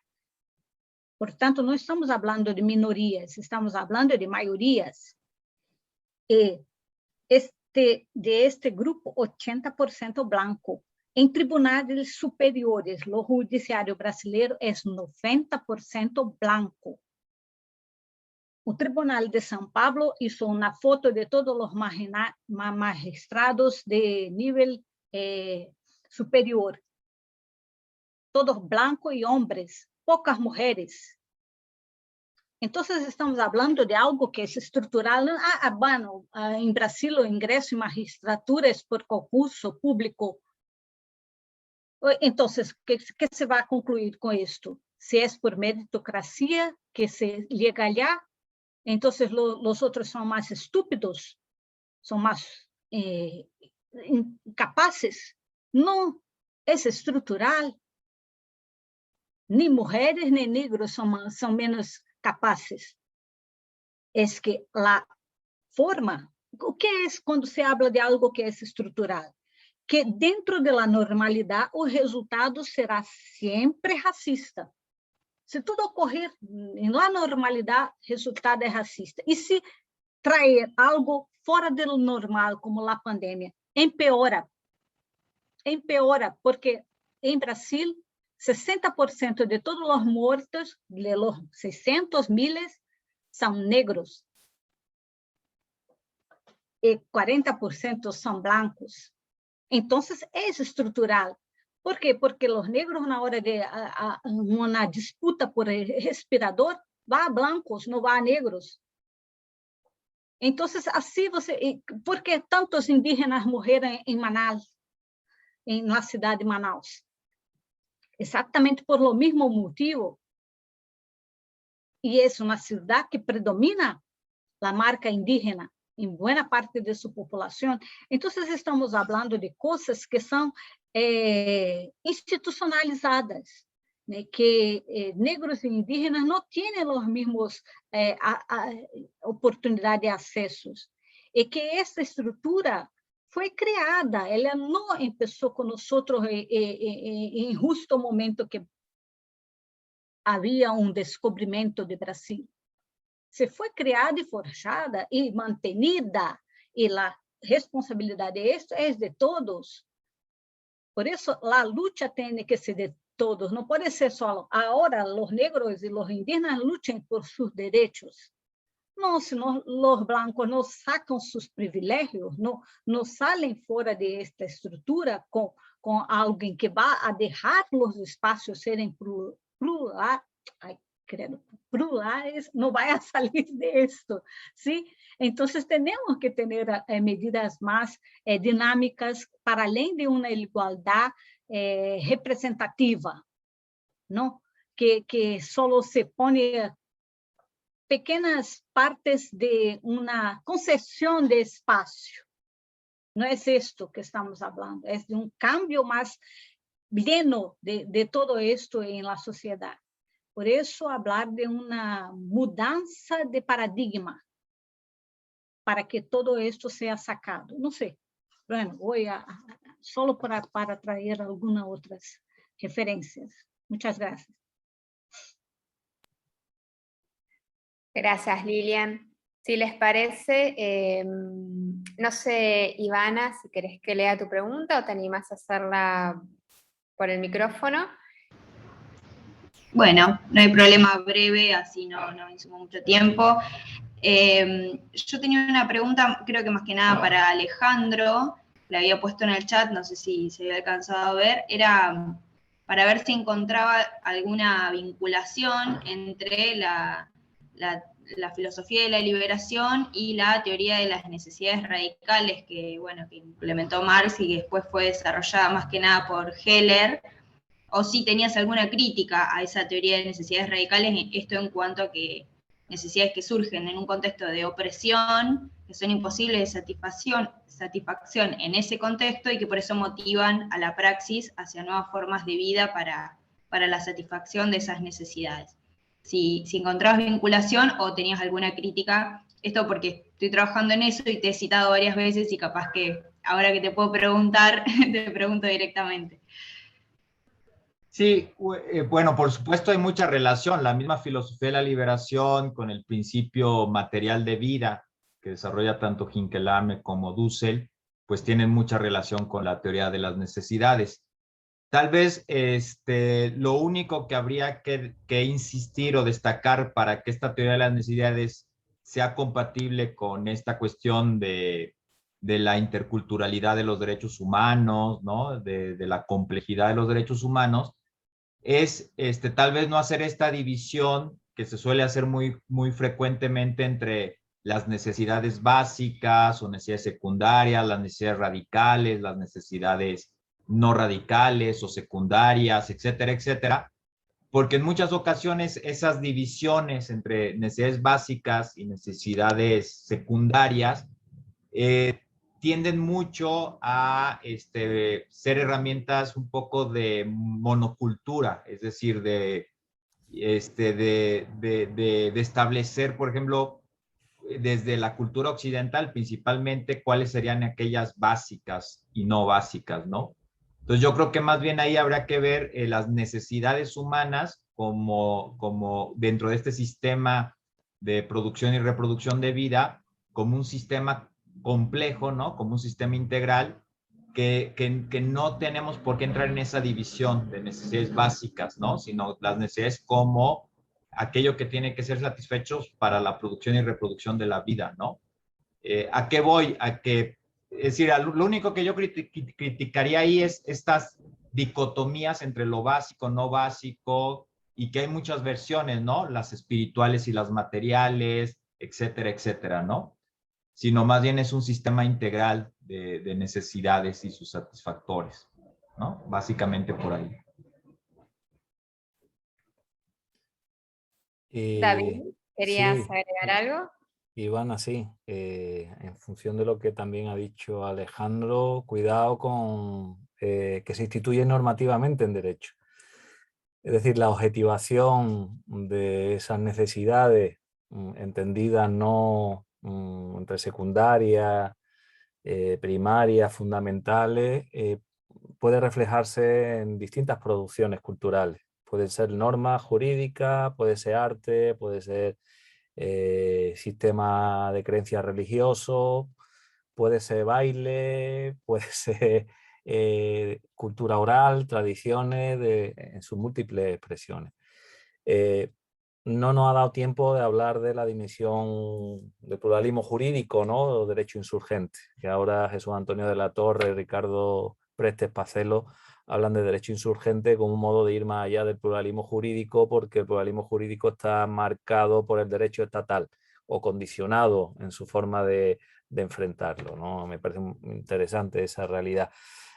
Portanto, não estamos falando de minorias, estamos falando de maiorias. E de este grupo, 80% branco. Em tribunais superiores, o judiciário brasileiro é 90% branco. O Tribunal de São Paulo hizo una foto de todos los magistrados de nivel superior. Todos blancos y hombres, pocas mujeres. Entonces estamos hablando de algo que es estructural. Bueno, en Brasil o ingreso en magistratura es por concurso público. Entonces, ¿qué se va a concluir con esto? Si es por meritocracia que se llega allá, entonces los otros son más estúpidos, son más incapaces. No, es estructural. Ni mujeres ni negros son menos capaces. Es que la forma, ¿qué es cuando se habla de algo que es estructural? Que dentro de la normalidad o resultado será siempre racista. Se tudo ocorrer na normalidade, o resultado é racista. E se trazer algo fora do normal, como a pandemia, empeora. Empeora, porque em Brasil, 60% de todos os mortos, de los 600.000, são negros. E 40% são blancos. Então, é estrutural. ¿Por qué? Porque los negros na hora de una disputa por el respirador, va a blancos, no va a negros. Entonces, así ¿por qué tantos indígenas morreram en Manaus, en la ciudad de Manaus? Exactamente por lo mismo motivo. Y es una ciudad que predomina la marca indígena en buena parte de su población. Entonces, estamos hablando de cosas que son institucionalizadas, né? Que negros e indígenas não têm os mesmos oportunidades de acessos, e que essa estrutura foi criada, ela não começou com nós em justo momento que havia descobrimento do Brasil. Se foi criada e forjada e mantenida, e a responsabilidade é de todos. Por isso, a luta tem que ser de todos, não pode ser só agora os negros e os indígenas lutem por seus direitos. Não, senão os blancos não sacam seus privilégios, não saem fora de esta estrutura com alguém que vá a deixar os espaços serem plurales, no vaya a salir de esto, ¿sí? Entonces tenemos que tener medidas más dinámicas para além de una igualdad representativa, ¿no? Que solo se pone pequeñas partes de una concesión de espacio. No es esto que estamos hablando, es de un cambio más pleno de todo esto en la sociedad. Por eso hablar de una mudanza de paradigma para que todo esto sea sacado. No sé, bueno, voy solo para traer algunas otras referencias. Muchas gracias. Gracias, Lilian. Si les parece, no sé, Ivana, si querés que lea tu pregunta o te animás a hacerla por el micrófono. Bueno, no hay problema, breve, así no insumo mucho tiempo. Yo tenía una pregunta, creo que más que nada para Alejandro, la había puesto en el chat, no sé si se había alcanzado a ver, era para ver si encontraba alguna vinculación entre la filosofía de la liberación y la teoría de las necesidades radicales que implementó Marx y que después fue desarrollada más que nada por Heller, o si tenías alguna crítica a esa teoría de necesidades radicales, esto en cuanto a que necesidades que surgen en un contexto de opresión, que son imposibles de satisfacción en ese contexto y que por eso motivan a la praxis hacia nuevas formas de vida para la satisfacción de esas necesidades. Si encontrabas vinculación o tenías alguna crítica, esto porque estoy trabajando en eso y te he citado varias veces y capaz que ahora que te puedo preguntar, te pregunto directamente. Sí, bueno, por supuesto hay mucha relación. La misma filosofía de la liberación con el principio material de vida que desarrolla tanto Hinkelhammer como Dussel, pues tienen mucha relación con la teoría de las necesidades. Tal vez lo único que habría que insistir o destacar para que esta teoría de las necesidades sea compatible con esta cuestión de la interculturalidad de los derechos humanos, ¿no? De la complejidad de los derechos humanos, es tal vez no hacer esta división que se suele hacer muy frecuentemente entre las necesidades básicas o necesidades secundarias, las necesidades radicales, las necesidades no radicales o secundarias, etcétera, etcétera, porque en muchas ocasiones esas divisiones entre necesidades básicas y necesidades secundarias tienden mucho a ser herramientas un poco de monocultura, es decir, de establecer, por ejemplo, desde la cultura occidental, principalmente, cuáles serían aquellas básicas y no básicas, ¿no? Entonces yo creo que más bien ahí habrá que ver las necesidades humanas como dentro de este sistema de producción y reproducción de vida, como un sistema complejo, ¿no? Como un sistema integral que no tenemos por qué entrar en esa división de necesidades básicas, ¿no? Sino las necesidades como aquello que tiene que ser satisfechos para la producción y reproducción de la vida, ¿no? ¿A qué voy? Es decir, lo único que yo criticaría ahí es estas dicotomías entre lo básico, no básico, y que hay muchas versiones, ¿no? Las espirituales y las materiales, etcétera, etcétera, ¿no? Sino más bien es un sistema integral de necesidades y sus satisfactores, ¿no? Básicamente por ahí. David, ¿querías agregar algo? Ivana, sí, en función de lo que también ha dicho Alejandro, cuidado con que se instituye normativamente en derecho. Es decir, la objetivación de esas necesidades entendidas no entre secundarias, primarias, fundamentales, puede reflejarse en distintas producciones culturales. Puede ser norma jurídica, puede ser arte, puede ser sistema de creencias religioso, puede ser baile, puede ser cultura oral, tradiciones en sus múltiples expresiones. No nos ha dado tiempo de hablar de la dimensión del pluralismo jurídico, ¿no? O derecho insurgente, que ahora Jesús Antonio de la Torre, Ricardo prestes para hacerlo, hablan de derecho insurgente como un modo de ir más allá del pluralismo jurídico, porque el pluralismo jurídico está marcado por el derecho estatal o condicionado en su forma de enfrentarlo, ¿no? Me parece interesante esa realidad.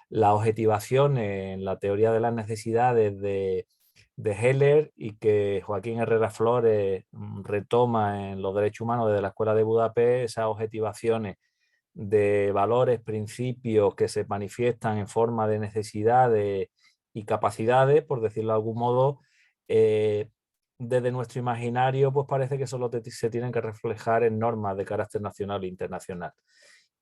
La objetivación en la teoría de las necesidades de Heller y que Joaquín Herrera Flores retoma en los derechos humanos desde la Escuela de Budapest, esas objetivaciones de valores, principios que se manifiestan en forma de necesidades y capacidades, por decirlo de algún modo, desde nuestro imaginario pues parece que solo se tienen que reflejar en normas de carácter nacional e internacional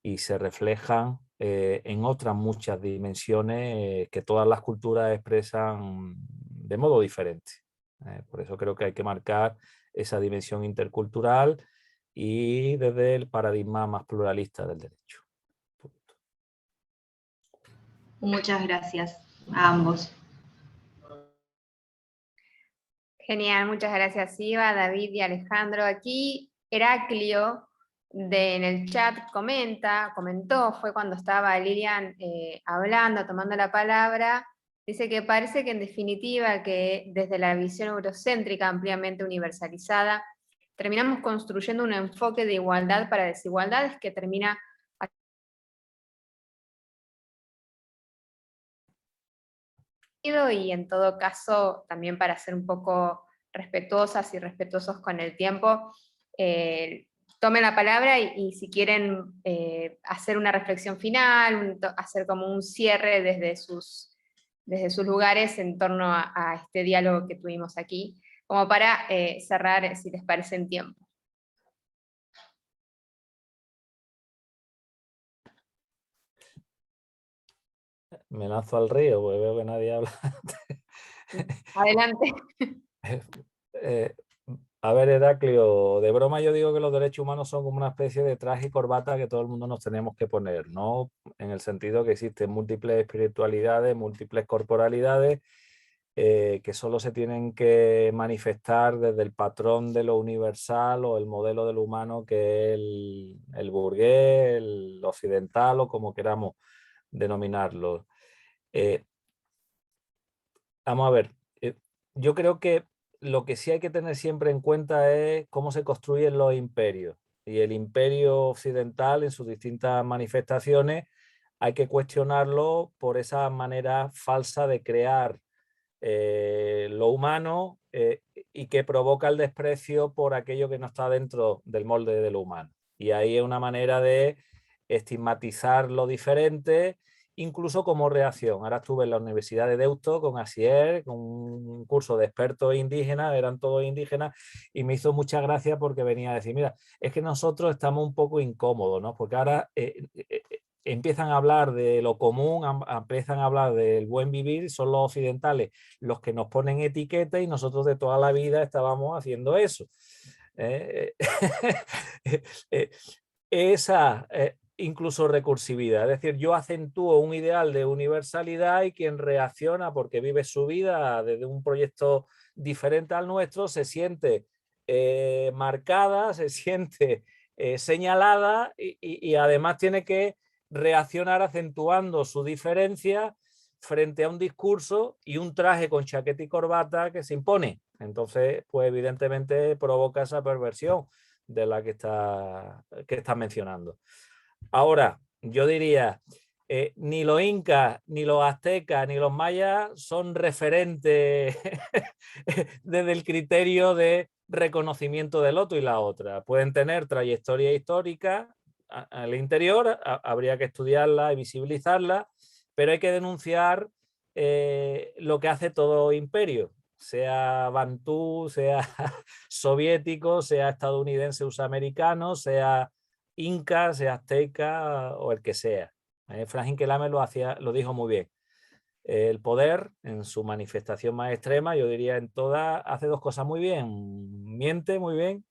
y se reflejan en otras muchas dimensiones que todas las culturas expresan de modo diferente. Por eso creo que hay que marcar esa dimensión intercultural y desde el paradigma más pluralista del derecho. Punto. Muchas gracias a ambos. Genial, muchas gracias Iva, David y Alejandro. Aquí Heraclio en el chat comentó, fue cuando estaba Lilian hablando, tomando la palabra, dice que parece que en definitiva que desde la visión eurocéntrica ampliamente universalizada, terminamos construyendo un enfoque de igualdad para desigualdades que termina y en todo caso, también para ser un poco respetuosas y respetuosos con el tiempo, tomen la palabra y si quieren hacer una reflexión final, hacer como un cierre desde sus lugares en torno a este diálogo que tuvimos aquí, como para cerrar, si les parece, en tiempo. Me lanzo al río, porque veo que nadie habla. Adelante. A ver, Heraclio, de broma yo digo que los derechos humanos son como una especie de traje y corbata que todo el mundo nos tenemos que poner, ¿no? En el sentido que existen múltiples espiritualidades, múltiples corporalidades, que solo se tienen que manifestar desde el patrón de lo universal o el modelo del humano que es el burgués, el occidental o como queramos denominarlo. Vamos a ver, yo creo que lo que sí hay que tener siempre en cuenta es cómo se construyen los imperios. Y el imperio occidental en sus distintas manifestaciones hay que cuestionarlo por esa manera falsa de crear lo humano y que provoca el desprecio por aquello que no está dentro del molde de lo humano. Y ahí es una manera de estigmatizar lo diferente, incluso como reacción. Ahora estuve en la Universidad de Deusto con Asier, con un curso de expertos indígenas, eran todos indígenas, y me hizo mucha gracia porque venía a decir, mira, es que nosotros estamos un poco incómodos, ¿no? Porque ahora empiezan a hablar de lo común, empiezan a hablar del buen vivir, son los occidentales los que nos ponen etiqueta y nosotros de toda la vida estábamos haciendo eso. Esa incluso recursividad, es decir, yo acentúo un ideal de universalidad y quien reacciona porque vive su vida desde un proyecto diferente al nuestro se siente marcada, se siente señalada y además tiene que reaccionar acentuando su diferencia frente a un discurso y un traje con chaqueta y corbata que se impone. Entonces, pues evidentemente provoca esa perversión de la que está mencionando. Ahora, yo diría, ni los incas, ni los aztecas, ni los mayas son referentes desde el criterio de reconocimiento del otro y la otra. Pueden tener trayectoria histórica al interior, habría que estudiarla y visibilizarla, pero hay que denunciar lo que hace todo imperio, sea bantú, sea soviético, sea estadounidense, americano, sea inca, sea azteca o el que sea. Frank Inkelame lo dijo muy bien. El poder, en su manifestación más extrema, yo diría en todas, hace dos cosas muy bien. Miente muy bien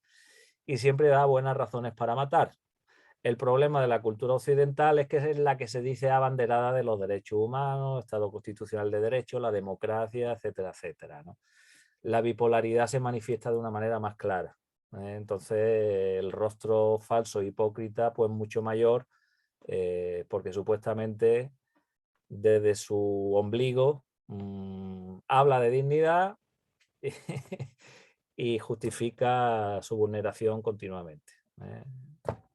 y siempre da buenas razones para matar. El problema de la cultura occidental es que es la que se dice abanderada de los derechos humanos, Estado constitucional de derecho, la democracia, etcétera, etcétera, ¿no? La bipolaridad se manifiesta de una manera más clara. Entonces el rostro falso, hipócrita, pues mucho mayor, porque supuestamente desde su ombligo habla de dignidad y justifica su vulneración continuamente.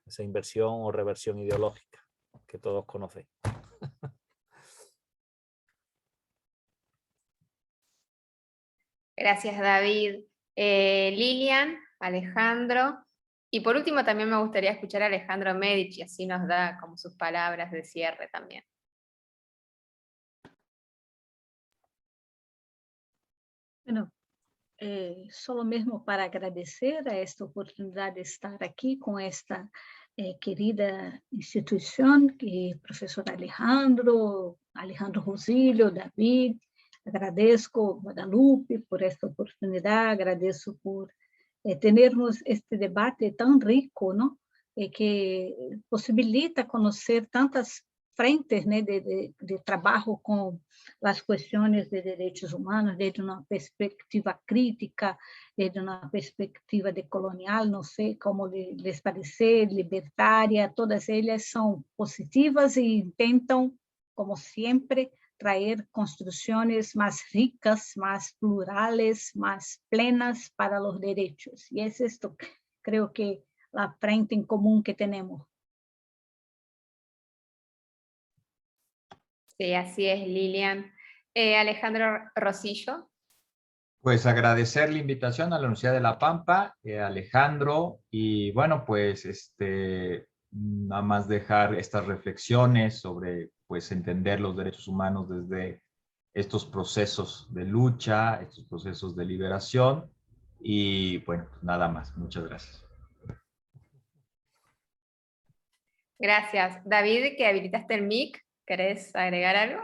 Esa inversión o reversión ideológica que todos conocen. Gracias, David. Lilian, Alejandro. Y por último también me gustaría escuchar a Alejandro Medici, así nos da como sus palabras de cierre también. Bueno, solo mesmo para agradecer a esta oportunidad de estar aquí con esta querida institución, que profesor Alejandro Rosilio, David, agradezco Guadalupe por esta oportunidad, agradeço por termos este debate tão rico, ¿no? Que possibilita conhecer tantas frentes, né, de trabalho com as questões de direitos humanos desde uma perspectiva crítica, desde uma perspectiva decolonial, não sei como lhes parecer, libertária, todas elas são positivas e tentam, como sempre, traer construções mais ricas, mais plurales, mais plenas para os direitos. E é isto, creo que, a frente em comum que temos. Sí, así es, Lilian. Alejandro Rosillo. Pues agradecer la invitación a la Universidad de La Pampa, Alejandro, y bueno, pues nada más dejar estas reflexiones sobre pues entender los derechos humanos desde estos procesos de lucha, estos procesos de liberación, y bueno, nada más. Muchas gracias. Gracias. David, que habilitaste el mic, ¿querés agregar algo?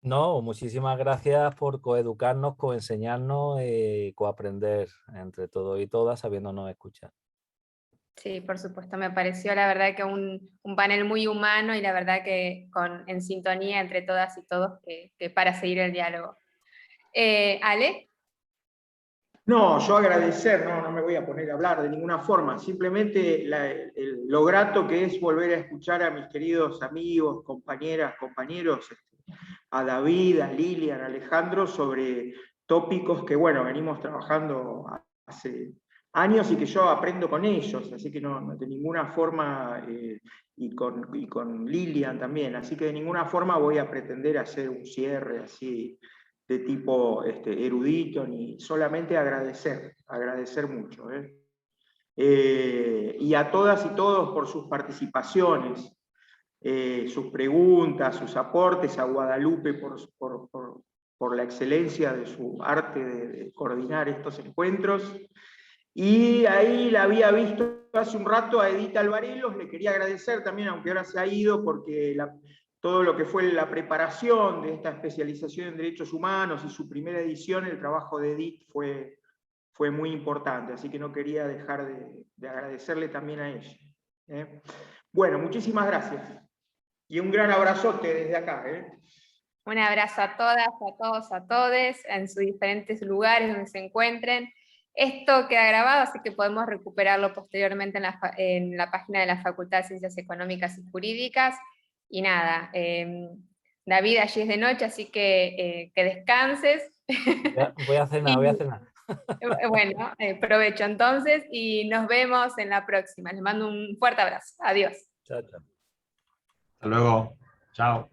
No, muchísimas gracias por coeducarnos, coenseñarnos y coaprender entre todos y todas, sabiéndonos escuchar. Sí, por supuesto, me pareció la verdad que un panel muy humano y la verdad que en sintonía entre todas y todos que para seguir el diálogo. Ale. No, yo agradecer, no me voy a poner a hablar de ninguna forma, simplemente lo grato que es volver a escuchar a mis queridos amigos, compañeras, compañeros, a David, a Lilian, a Alejandro, sobre tópicos que, bueno, venimos trabajando hace años y que yo aprendo con ellos, así que no de ninguna forma, y con Lilian también, así que de ninguna forma voy a pretender hacer un cierre así de tipo erudito, ni solamente agradecer mucho. Y a todas y todos por sus participaciones, sus preguntas, sus aportes, a Guadalupe por la excelencia de su arte de coordinar estos encuentros. Y ahí la había visto hace un rato a Edith Alvarelos, le quería agradecer también, aunque ahora se ha ido, porque todo lo que fue la preparación de esta especialización en derechos humanos y su primera edición, el trabajo de Edith fue muy importante, así que no quería dejar de agradecerle también a ella. Bueno, muchísimas gracias. Y un gran abrazote desde acá. Un abrazo a todas, a todos, a todes, en sus diferentes lugares donde se encuentren. Esto queda grabado, así que podemos recuperarlo posteriormente en la página de la Facultad de Ciencias Económicas y Jurídicas. Y nada, David, allí es de noche, así que descanses. Voy a cenar. Bueno, provecho entonces y nos vemos en la próxima. Les mando un fuerte abrazo. Adiós. Chao, chao. Hasta luego. Chao.